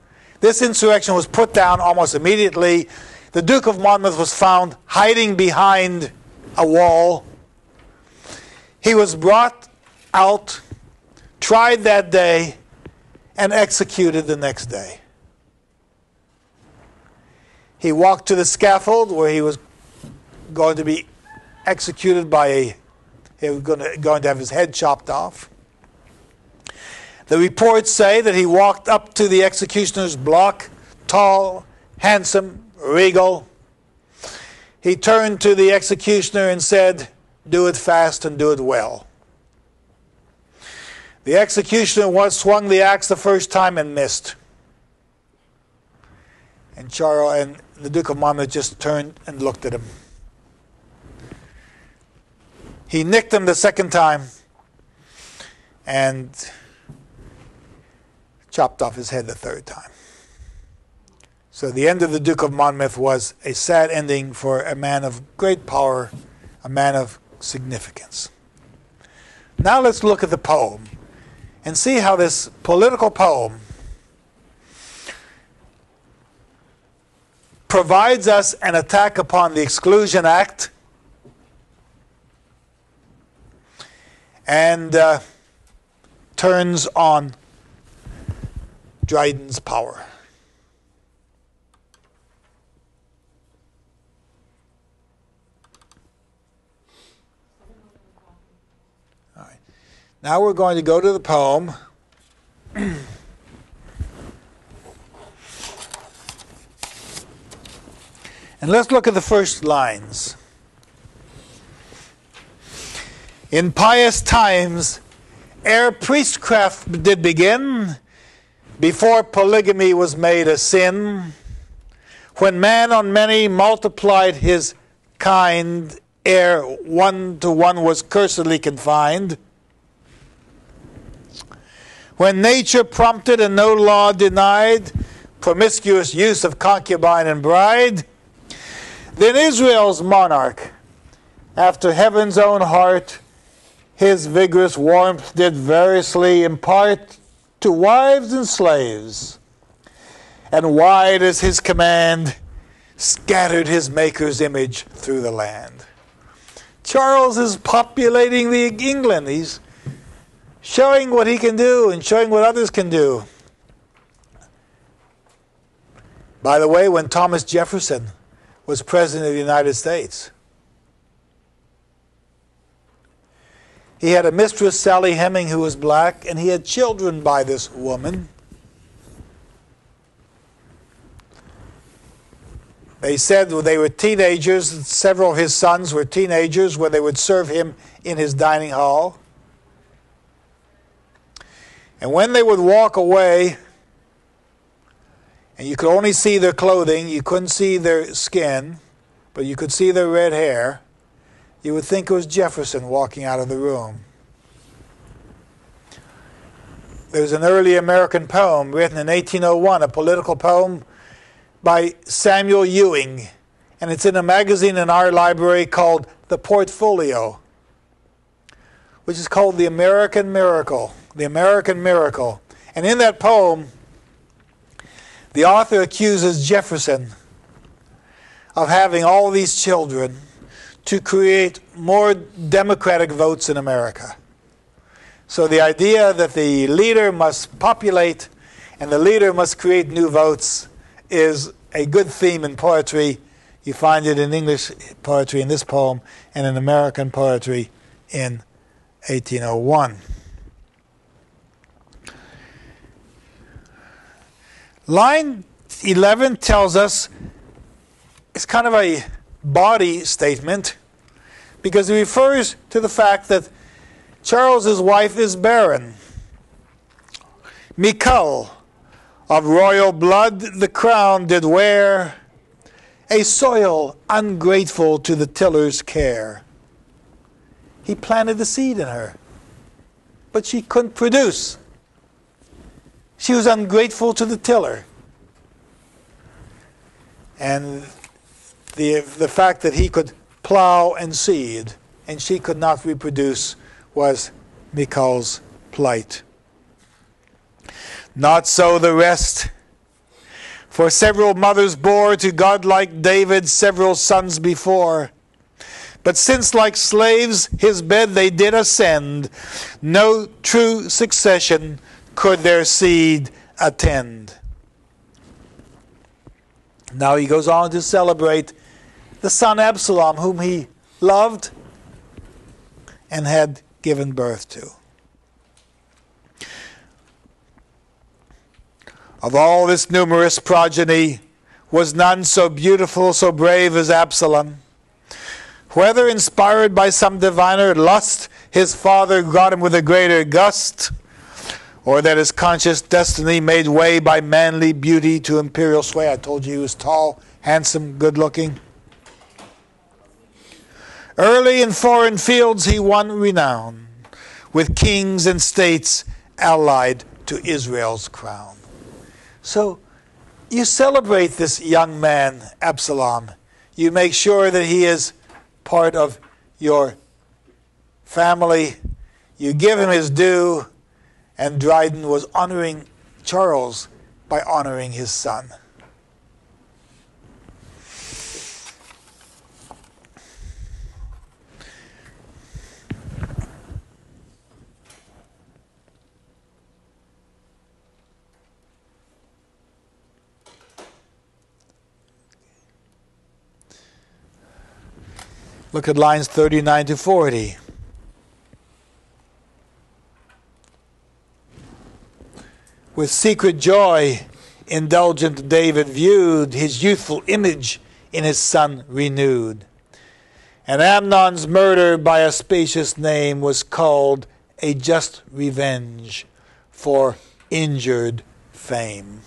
This insurrection was put down almost immediately. The Duke of Monmouth was found hiding behind a wall. He was brought out, tried that day, and executed the next day. He walked to the scaffold where he was going to be executed he was going to have his head chopped off. The reports say that he walked up to the executioner's block, tall, handsome, regal. He turned to the executioner and said, "Do it fast and do it well." The executioner swung the axe the first time and missed. And the Duke of Monmouth just turned and looked at him. He nicked him the second time and chopped off his head the third time. So the end of the Duke of Monmouth was a sad ending for a man of great power, a man of significance. Now let's look at the poem and see how this political poem provides us an attack upon the Exclusion Act and turns on Dryden's power. All right. Now we're going to go to the poem. And let's look at the first lines. In pious times, ere priestcraft did begin, before polygamy was made a sin, when man on many multiplied his kind, ere one to one was cursedly confined, when nature prompted and no law denied, promiscuous use of concubine and bride. Then Israel's monarch, after heaven's own heart, his vigorous warmth did variously impart to wives and slaves, and wide as his command, scattered his Maker's image through the land. Charles is populating England. He's showing what he can do and showing what others can do. By the way, when Thomas Jefferson was President of the United States, he had a mistress, Sally Heming, who was black, and he had children by this woman. They said they were teenagers. Several of his sons were teenagers when they would serve him in his dining hall. And when they would walk away, and you could only see their clothing, you couldn't see their skin, but you could see their red hair, you would think it was Jefferson walking out of the room. There's an early American poem written in 1801, a political poem by Samuel Ewing, and it's in a magazine in our library called The Portfolio, which is called The American Miracle. The American Miracle. And in that poem, the author accuses Jefferson of having all these children to create more Democratic votes in America. So the idea that the leader must populate and the leader must create new votes is a good theme in poetry. You find it in English poetry in this poem and in American poetry in 1801. Line 11 tells us, it's kind of a body statement, because it refers to the fact that Charles's wife is barren. Michal, of royal blood the crown did wear, a soil ungrateful to the tiller's care. He planted the seed in her, but she couldn't produce. She was ungrateful to the tiller. And the fact that he could plow and seed and she could not reproduce was Michal's plight. Not so the rest. For several mothers bore to godlike David several sons before. But since like slaves his bed they did ascend, no true succession could their seed attend. Now he goes on to celebrate the son Absalom, whom he loved and had given birth to. Of all this numerous progeny, was none so beautiful, so brave as Absalom. Whether inspired by some diviner lust, his father got him with a greater gust, or that his conscious destiny made way by manly beauty to imperial sway. I told you he was tall, handsome, good-looking. Early in foreign fields he won renown, with kings and states allied to Israel's crown. So you celebrate this young man, Absalom. You make sure that he is part of your family. You give him his due. And Dryden was honoring Charles by honoring his son. Look at lines 39 to 40. With secret joy, indulgent David viewed his youthful image in his son renewed. And Amnon's murder by a spacious name was called a just revenge for injured fame.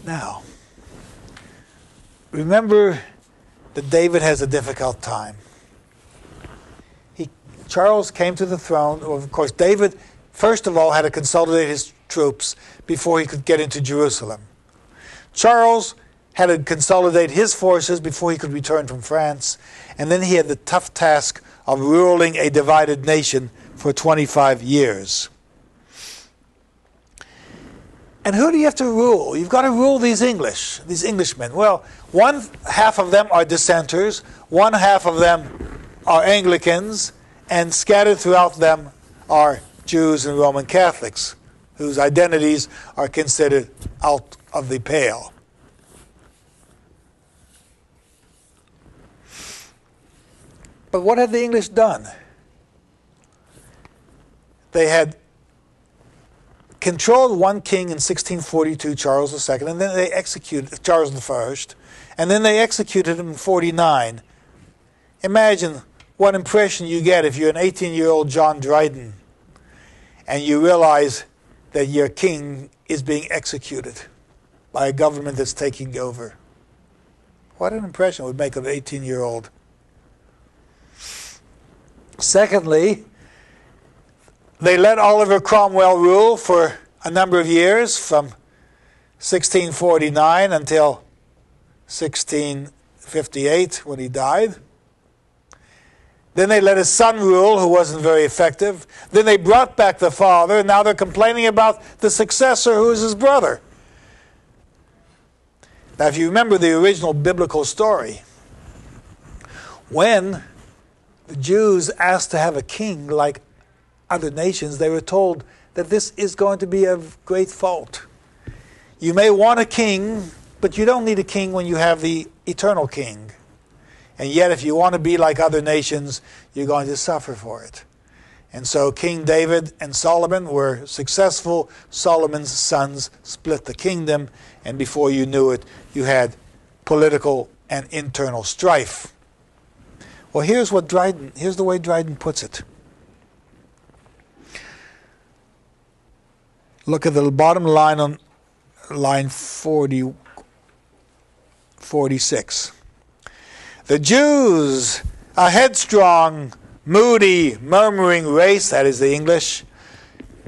Now, remember that David has a difficult time. Charles came to the throne. Of course, David, first of all, had to consolidate his troops before he could get into Jerusalem. Charles had to consolidate his forces before he could return from France, and then he had the tough task of ruling a divided nation for 25 years. And who do you have to rule? You've got to rule these Englishmen. Well, one half of them are dissenters, one half of them are Anglicans, and scattered throughout them are Jews and Roman Catholics, whose identities are considered out of the pale. But what had the English done? They had controlled one king in 1642, Charles II, and then they executed Charles I, and then they executed him in 49. Imagine what impression you get if you're an 18-year-old John Dryden and you realize that your king is being executed by a government that's taking over. What an impression it would make of an 18-year-old. Secondly, they let Oliver Cromwell rule for a number of years, from 1649 until 1658, when he died. Then they let his son rule, who wasn't very effective. Then they brought back the father, and now they're complaining about the successor, who is his brother. Now, if you remember the original biblical story, when the Jews asked to have a king like other nations, they were told that this is going to be a great fault. You may want a king, but you don't need a king when you have the eternal king. And yet, if you want to be like other nations, you're going to suffer for it. And so King David and Solomon were successful. Solomon's sons split the kingdom, and before you knew it, you had political and internal strife. Well, here's the way Dryden puts it. Look at the bottom line on line 46. The Jews, a headstrong, moody, murmuring race, that is the English,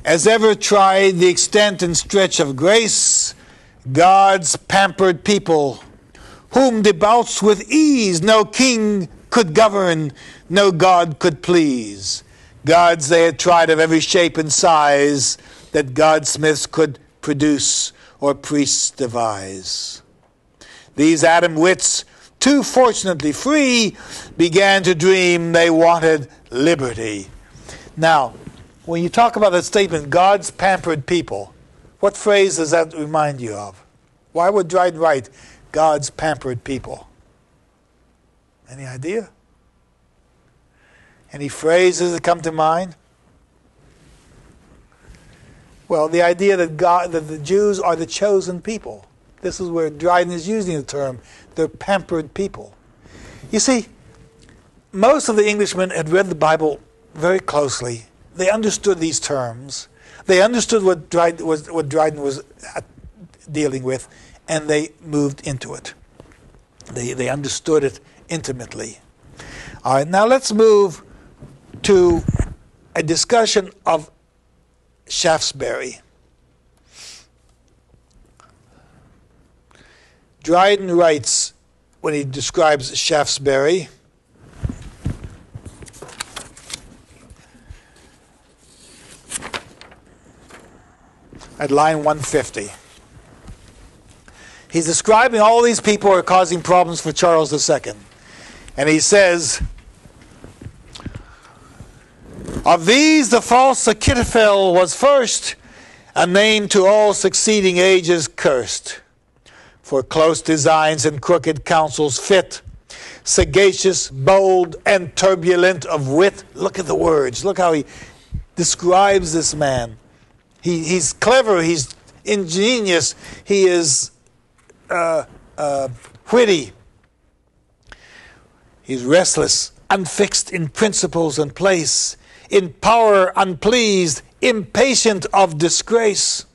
as ever tried the extent and stretch of grace, God's pampered people, whom debauched with ease no king could govern, no God could please. Gods they had tried of every shape and size that godsmiths could produce or priests devise. These Adam wits, too fortunately free, began to dream they wanted liberty. Now, when you talk about that statement, God's pampered people, what phrase does that remind you of? Why would Dryden write God's pampered people? Any idea? Any phrases that come to mind? Well, the idea that the Jews are the chosen people. This is where Dryden is using the term, the pampered people. You see, most of the Englishmen had read the Bible very closely. They understood these terms. They understood what Dryden was dealing with, and they moved into it. They understood it intimately. All right, now let's move to a discussion of Shaftesbury. Dryden writes, when he describes Shaftesbury, at line 150. He's describing all these people who are causing problems for Charles II. And he says, of these the false Achitophel was first, a name to all succeeding ages cursed. For close designs and crooked counsels fit, sagacious, bold, and turbulent of wit. Look at the words. Look how he describes this man. He's clever. He's ingenious. He is witty. He's restless, unfixed in principles and place, in power unpleased, impatient of disgrace.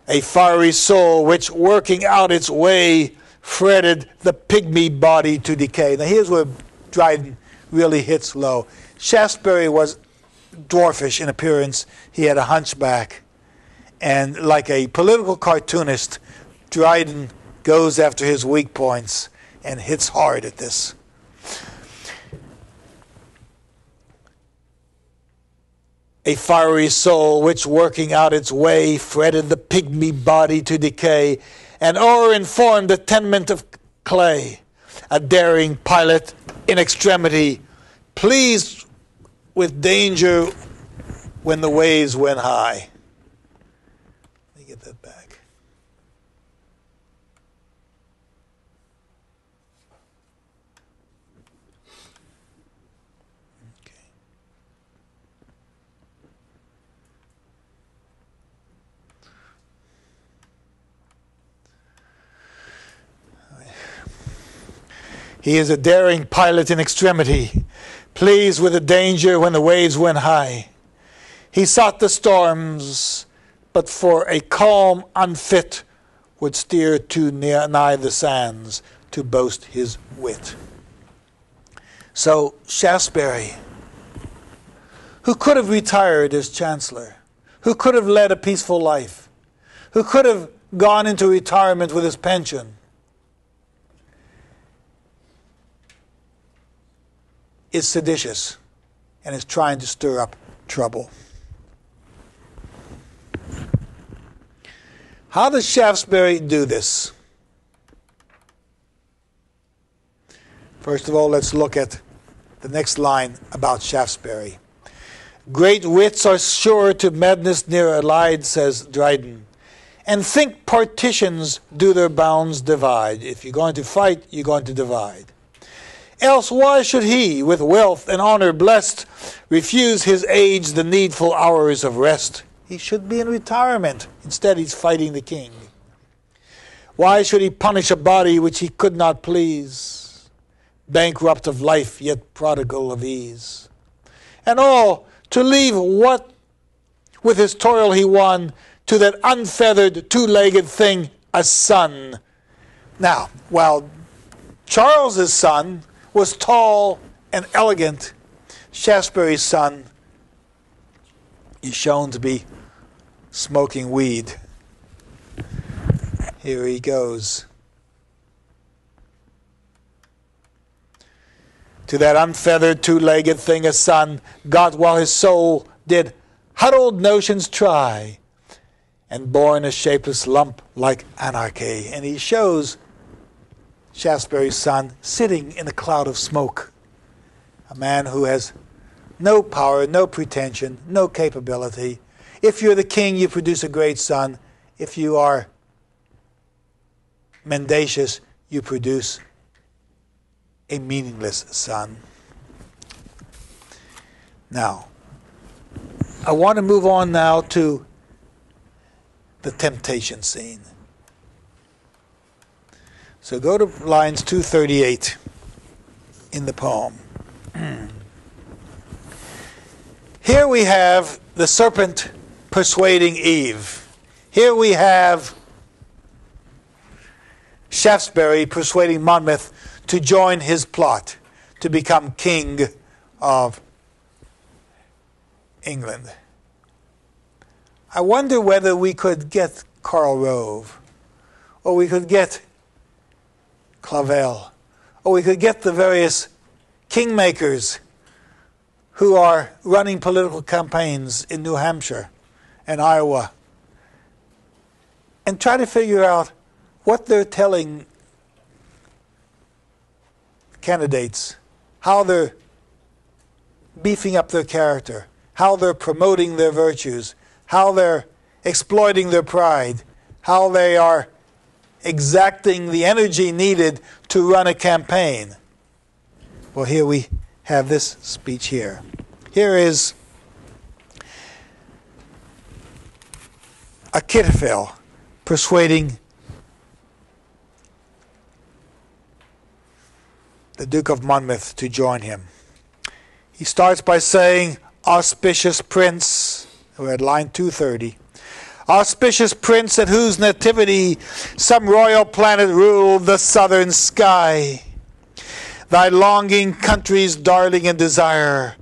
A fiery soul which, working out its way, fretted the pygmy body to decay. Now here's where Dryden really hits low. Shaftesbury was dwarfish in appearance. He had a hunchback. And like a political cartoonist, Dryden goes after his weak points and hits hard at this. A fiery soul which working out its way fretted the pygmy body to decay, and o'er-informed the tenement of clay. A daring pilot in extremity, pleased with danger when the waves went high. Let me get that back. He is a daring pilot in extremity, pleased with the danger when the waves went high. He sought the storms, but for a calm unfit would steer too nigh the sands to boast his wit. So Shaftesbury, who could have retired as Chancellor, who could have led a peaceful life, who could have gone into retirement with his pension, is seditious and is trying to stir up trouble. How does Shaftesbury do this? First of all, let's look at the next line about Shaftesbury. Great wits are sure to madness near allied, says Dryden, and think partitions do their bounds divide. If you're going to fight, you're going to divide. Else why should he, with wealth and honor blessed, refuse his age the needful hours of rest? He should be in retirement. Instead, he's fighting the king. Why should he punish a body which he could not please? Bankrupt of life, yet prodigal of ease. And all to leave what with his toil he won to that unfeathered, two-legged thing, a son. Now, while Charles's son was tall and elegant, Shaftesbury's son is shown to be smoking weed. Here he goes. To that unfeathered, two-legged thing a son got while his soul did huddled notions try, and born a shapeless lump like anarchy. And he shows Shaftesbury's son sitting in a cloud of smoke. A man who has no power, no pretension, no capability. If you're the king, you produce a great son. If you are mendacious, you produce a meaningless son. Now, I want to move on now to the temptation scene. So go to lines 238 in the poem. Here we have the serpent persuading Eve. Here we have Shaftesbury persuading Monmouth to join his plot to become king of England. I wonder whether we could get Karl Rove, or we could get Clavel, or we could get the various kingmakers who are running political campaigns in New Hampshire and Iowa, and try to figure out what they're telling candidates, how they're beefing up their character, how they're promoting their virtues, how they're exploiting their pride, how they are exacting the energy needed to run a campaign. Well, here we have this speech here. Here is Achitophel persuading the Duke of Monmouth to join him. He starts by saying, auspicious prince, we're at line 230, auspicious prince at whose nativity some royal planet ruled the southern sky. Thy longing country's darling and desire,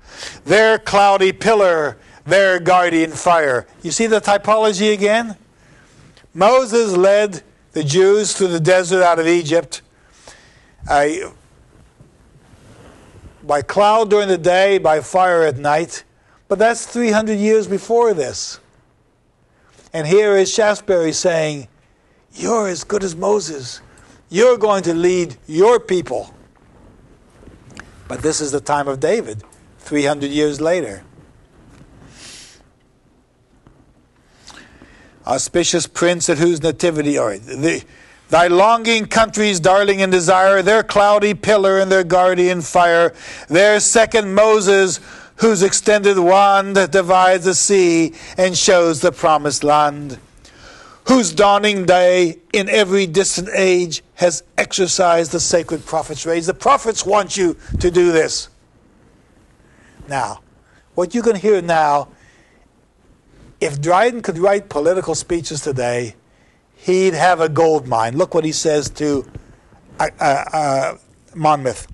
their cloudy pillar their guardian fire. You see the typology again? Moses led the Jews through the desert out of Egypt by cloud during the day, by fire at night. But that's 300 years before this. And here is Shaftesbury saying, you're as good as Moses. You're going to lead your people. But this is the time of David, 300 years later. Auspicious prince at whose nativity, thy longing country's darling and desire, their cloudy pillar and their guardian fire, their second Moses, whose extended wand divides the sea and shows the promised land, whose dawning day in every distant age has exercised the sacred prophets' rays. The prophets want you to do this. Now, what you can hear now, if Dryden could write political speeches today, he'd have a gold mine. Look what he says to Monmouth.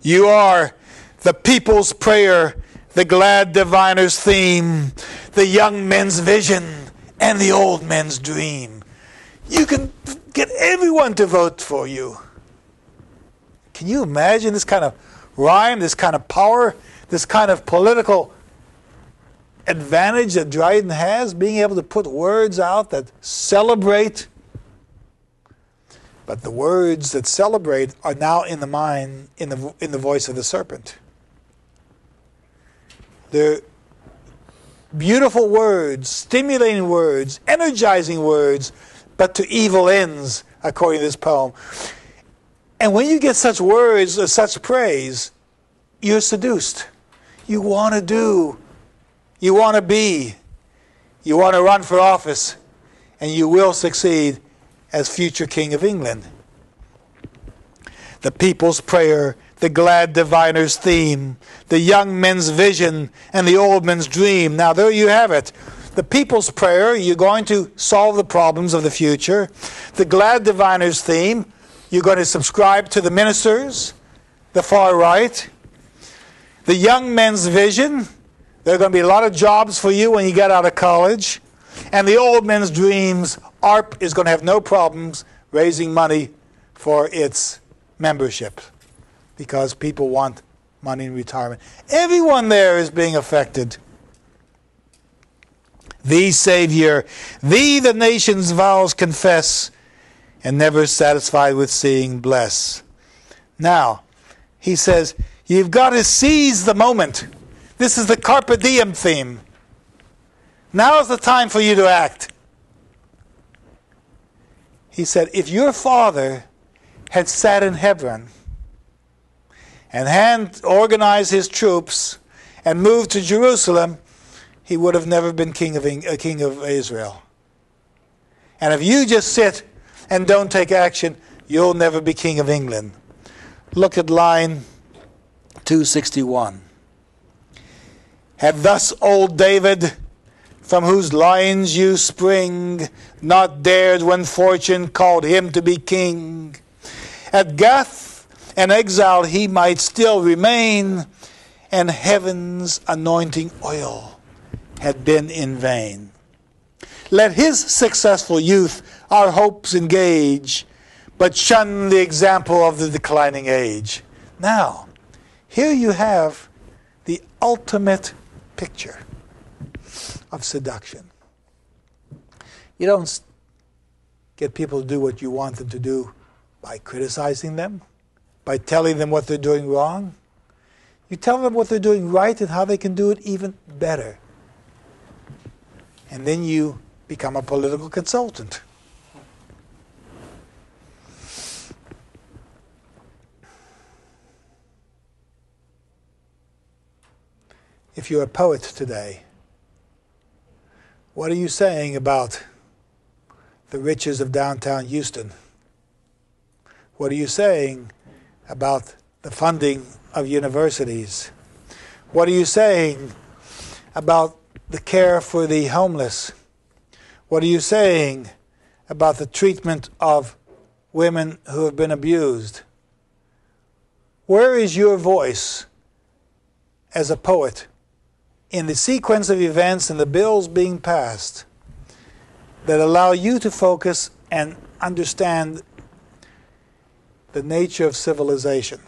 You are the people's prayer, the glad diviner's theme, the young men's vision, and the old men's dream. You can get everyone to vote for you. Can you imagine this kind of rhyme, this kind of power, this kind of political advantage that Dryden has, being able to put words out that celebrate? But the words that celebrate are now in the mind, in the voice of the serpent. They're beautiful words, stimulating words, energizing words, but to evil ends, according to this poem. And when you get such words or such praise, you're seduced. You want to do, you want to be, you want to run for office, and you will succeed as future King of England. The people's prayer, the glad diviner's theme, the young men's vision, and the old men's dream. Now there you have it. The people's prayer, you're going to solve the problems of the future. The glad diviner's theme, you're going to subscribe to the ministers, the far right. The young men's vision, there are going to be a lot of jobs for you when you get out of college. And the old men's dreams, ARP is going to have no problems raising money for its membership, because people want money in retirement. Everyone there is being affected. Thee, Savior, thee the nation's vows confess, and never satisfied with seeing bless. Now, he says, you've got to seize the moment. This is the Carpe Diem theme. Now is the time for you to act. He said, if your father had sat in Hebron and had organized his troops and moved to Jerusalem, he would have never been king of Israel. And if you just sit and don't take action, you'll never be king of England. Look at line 261. Had thus old David, from whose loins you spring, not dared when fortune called him to be king. At Gath, an exile he might still remain, and heaven's anointing oil had been in vain. Let his successful youth our hopes engage, but shun the example of the declining age. Now, here you have the ultimate picture of seduction. You don't get people to do what you want them to do by criticizing them, by telling them what they're doing wrong. You tell them what they're doing right and how they can do it even better. And then you become a political consultant. If you're a poet today, what are you saying about the riches of downtown Houston? What are you saying about the funding of universities? What are you saying about the care for the homeless? What are you saying about the treatment of women who have been abused? Where is your voice as a poet in the sequence of events and the bills being passed that allow you to focus and understand the nature of civilization.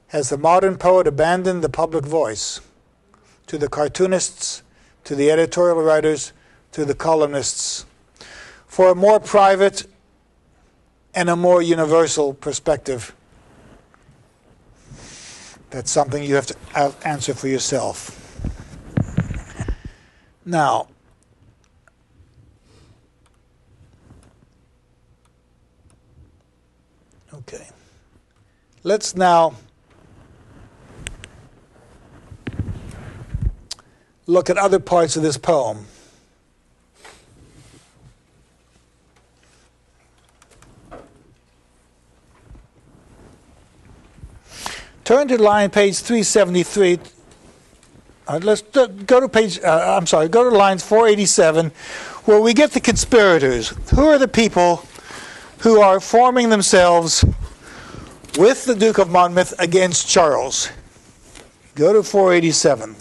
Has the modern poet abandoned the public voice to the cartoonists, to the editorial writers, to the columnists, for a more private and a more universal perspective? That's something you have to answer for yourself. Now, okay, let's now look at other parts of this poem. Turn to page 373. Let's go to page. Go to lines 487, where we get the conspirators. Who are the people who are forming themselves with the Duke of Monmouth against Charles? Go to 487.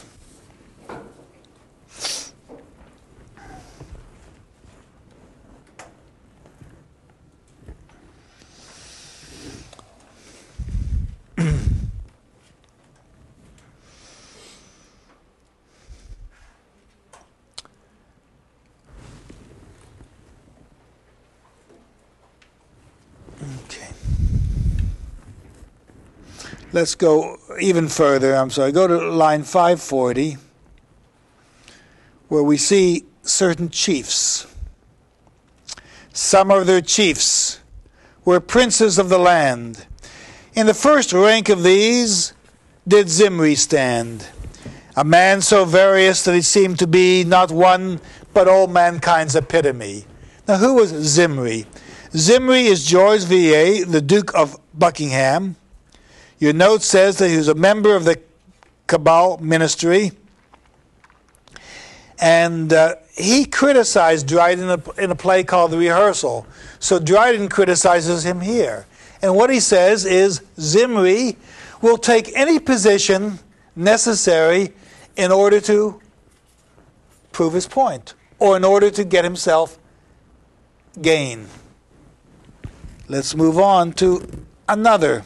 Let's go even further. Go to line 540, where we see certain chiefs. Some of their chiefs were princes of the land. In the first rank of these did Zimri stand, a man so various that he seemed to be not one, but all mankind's epitome. Now, who was Zimri? Zimri is George VA, the Duke of Buckingham. Your note says that he was a member of the Cabal ministry, and he criticized Dryden in a play called The Rehearsal. So Dryden criticizes him here. And what he says is Zimri will take any position necessary in order to prove his point, or in order to get himself gain. Let's move on to another.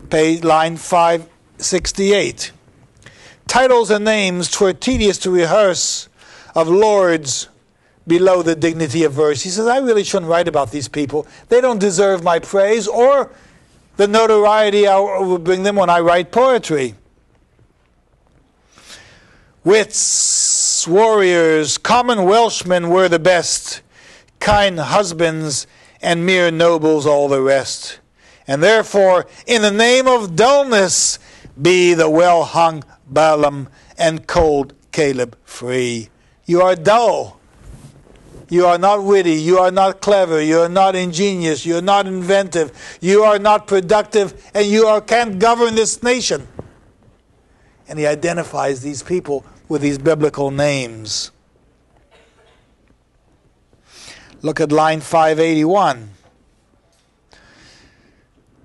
Page line 568. Titles and names 'twere tedious to rehearse of lords below the dignity of verse. He says, I really shouldn't write about these people. They don't deserve my praise or the notoriety I will bring them when I write poetry. Wits, warriors, common Welshmen were the best, kind husbands and mere nobles all the rest. And therefore, in the name of dullness, be the well-hung Balaam and cold Caleb free. You are dull. You are not witty. You are not clever. You are not ingenious. You are not inventive. You are not productive. And you can't govern this nation. And he identifies these people with these biblical names. Look at line 581.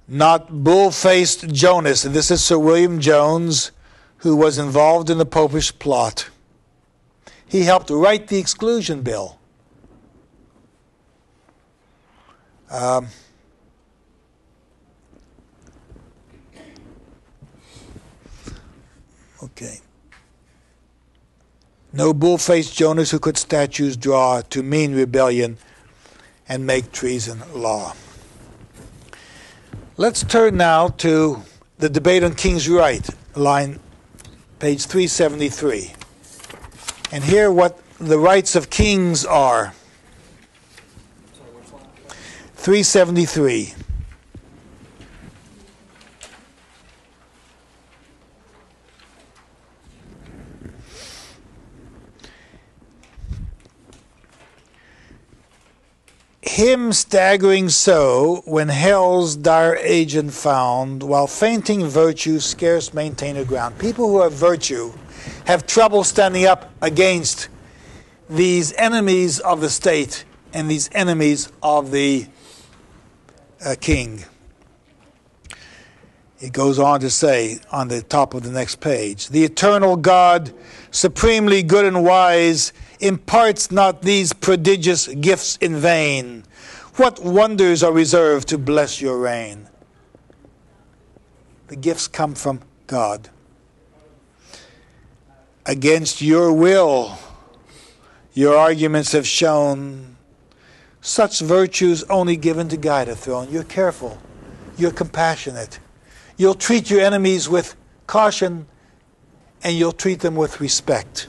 Not bull-faced Jonas. And this is Sir William Jones, who was involved in the Popish plot. He helped write the Exclusion Bill. Okay. No bull-faced Jonas who could statues draw to mean rebellion and make treason law. Let's turn now to the debate on King's Right, page 373. And hear what the rights of kings are. 373. Him staggering so, when hell's dire agent found, while fainting virtue scarce maintain her ground. People who have virtue have trouble standing up against these enemies of the state and these enemies of the king. It goes on to say on the top of the next page, the eternal God, supremely good and wise, imparts not these prodigious gifts in vain. What wonders are reserved to bless your reign? The gifts come from God. Against your will, your arguments have shown such virtues only given to guide a throne. You're careful. You're compassionate. You'll treat your enemies with caution, and you'll treat them with respect.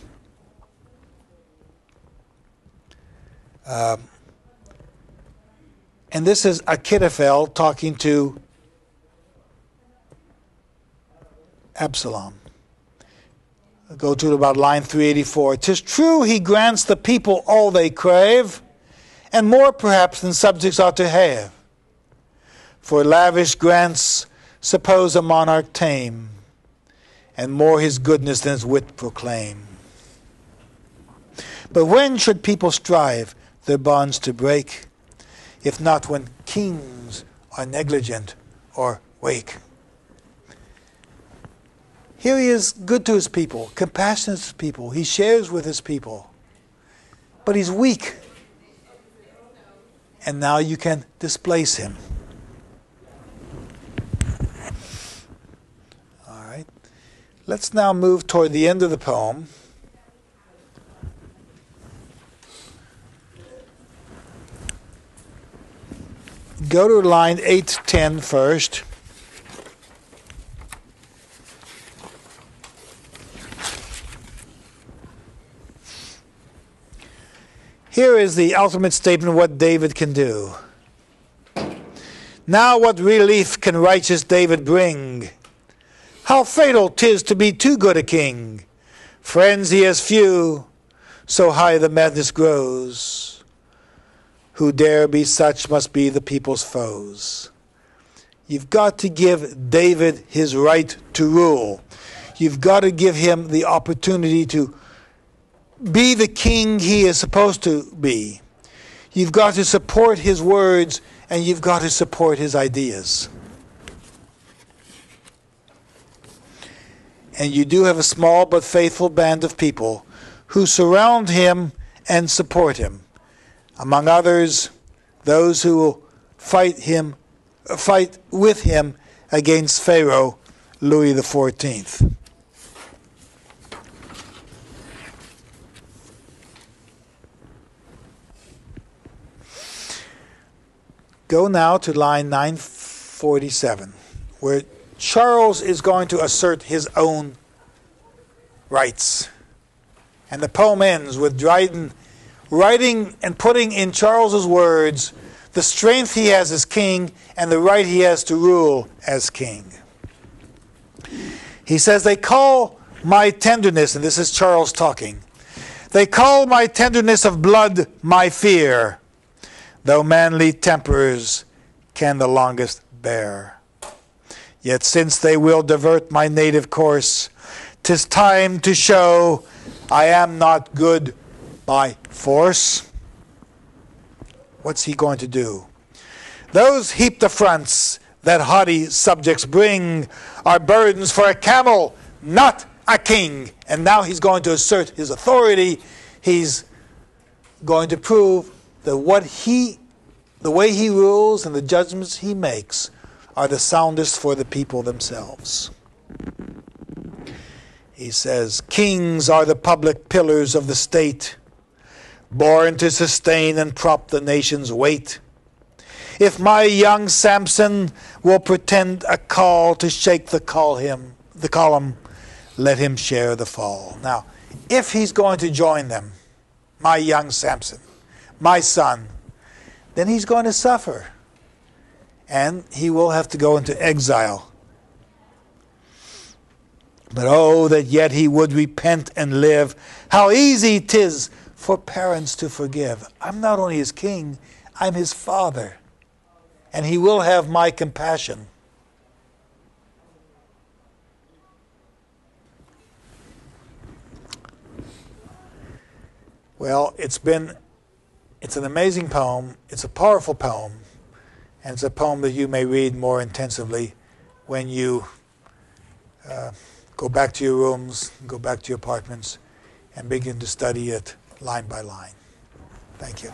And this is Achitophel talking to Absalom. I'll go to about line 384. 'Tis true he grants the people all they crave, and more perhaps than subjects ought to have. For lavish grants suppose a monarch tame, and more his goodness than his wit proclaim. But when should people strive their bonds to break, if not when kings are negligent or wake? Here he is good to his people, compassionate to his people. He shares with his people. But he's weak. And now you can displace him. All right. Let's now move toward the end of the poem. Go to line 810 first. Here is the ultimate statement of what David can do. Now what relief can righteous David bring? How fatal 'tis to be too good a king. Friends he has few, so high the madness grows. Who dare be such must be the people's foes. You've got to give David his right to rule. You've got to give him the opportunity to be the king he is supposed to be. You've got to support his words, and you've got to support his ideas. And you do have a small but faithful band of people who surround him and support him. Among others, those who will fight with him against Pharaoh, Louis XIV. Go now to line 947, where Charles is going to assert his own rights. And the poem ends with Dryden writing and putting in Charles's words the strength he has as king and the right he has to rule as king. He says, they call my tenderness, and this is Charles talking, they call my tenderness of blood my fear, though manly tempers can the longest bear. Yet since they will divert my native course, 'tis time to show I am not good by force. What's he going to do? Those heaped affronts that haughty subjects bring are burdens for a camel, not a king. And now he's going to assert his authority. He's going to prove that the way he rules and the judgments he makes are the soundest for the people themselves. He says, kings are the public pillars of the state, born to sustain and prop the nation's weight. If my young Samson will pretend a call to shake the column, let him share the fall. Now, if he's going to join them, my young Samson, my son, then he's going to suffer. And he will have to go into exile. But oh, that yet he would repent and live. How easy 'tis for parents to forgive. I'm not only his king, I'm his father. And he will have my compassion. Well, it's an amazing poem. It's a powerful poem. And it's a poem that you may read more intensively when you go back to your rooms, go back to your apartments, and begin to study it line by line. Thank you.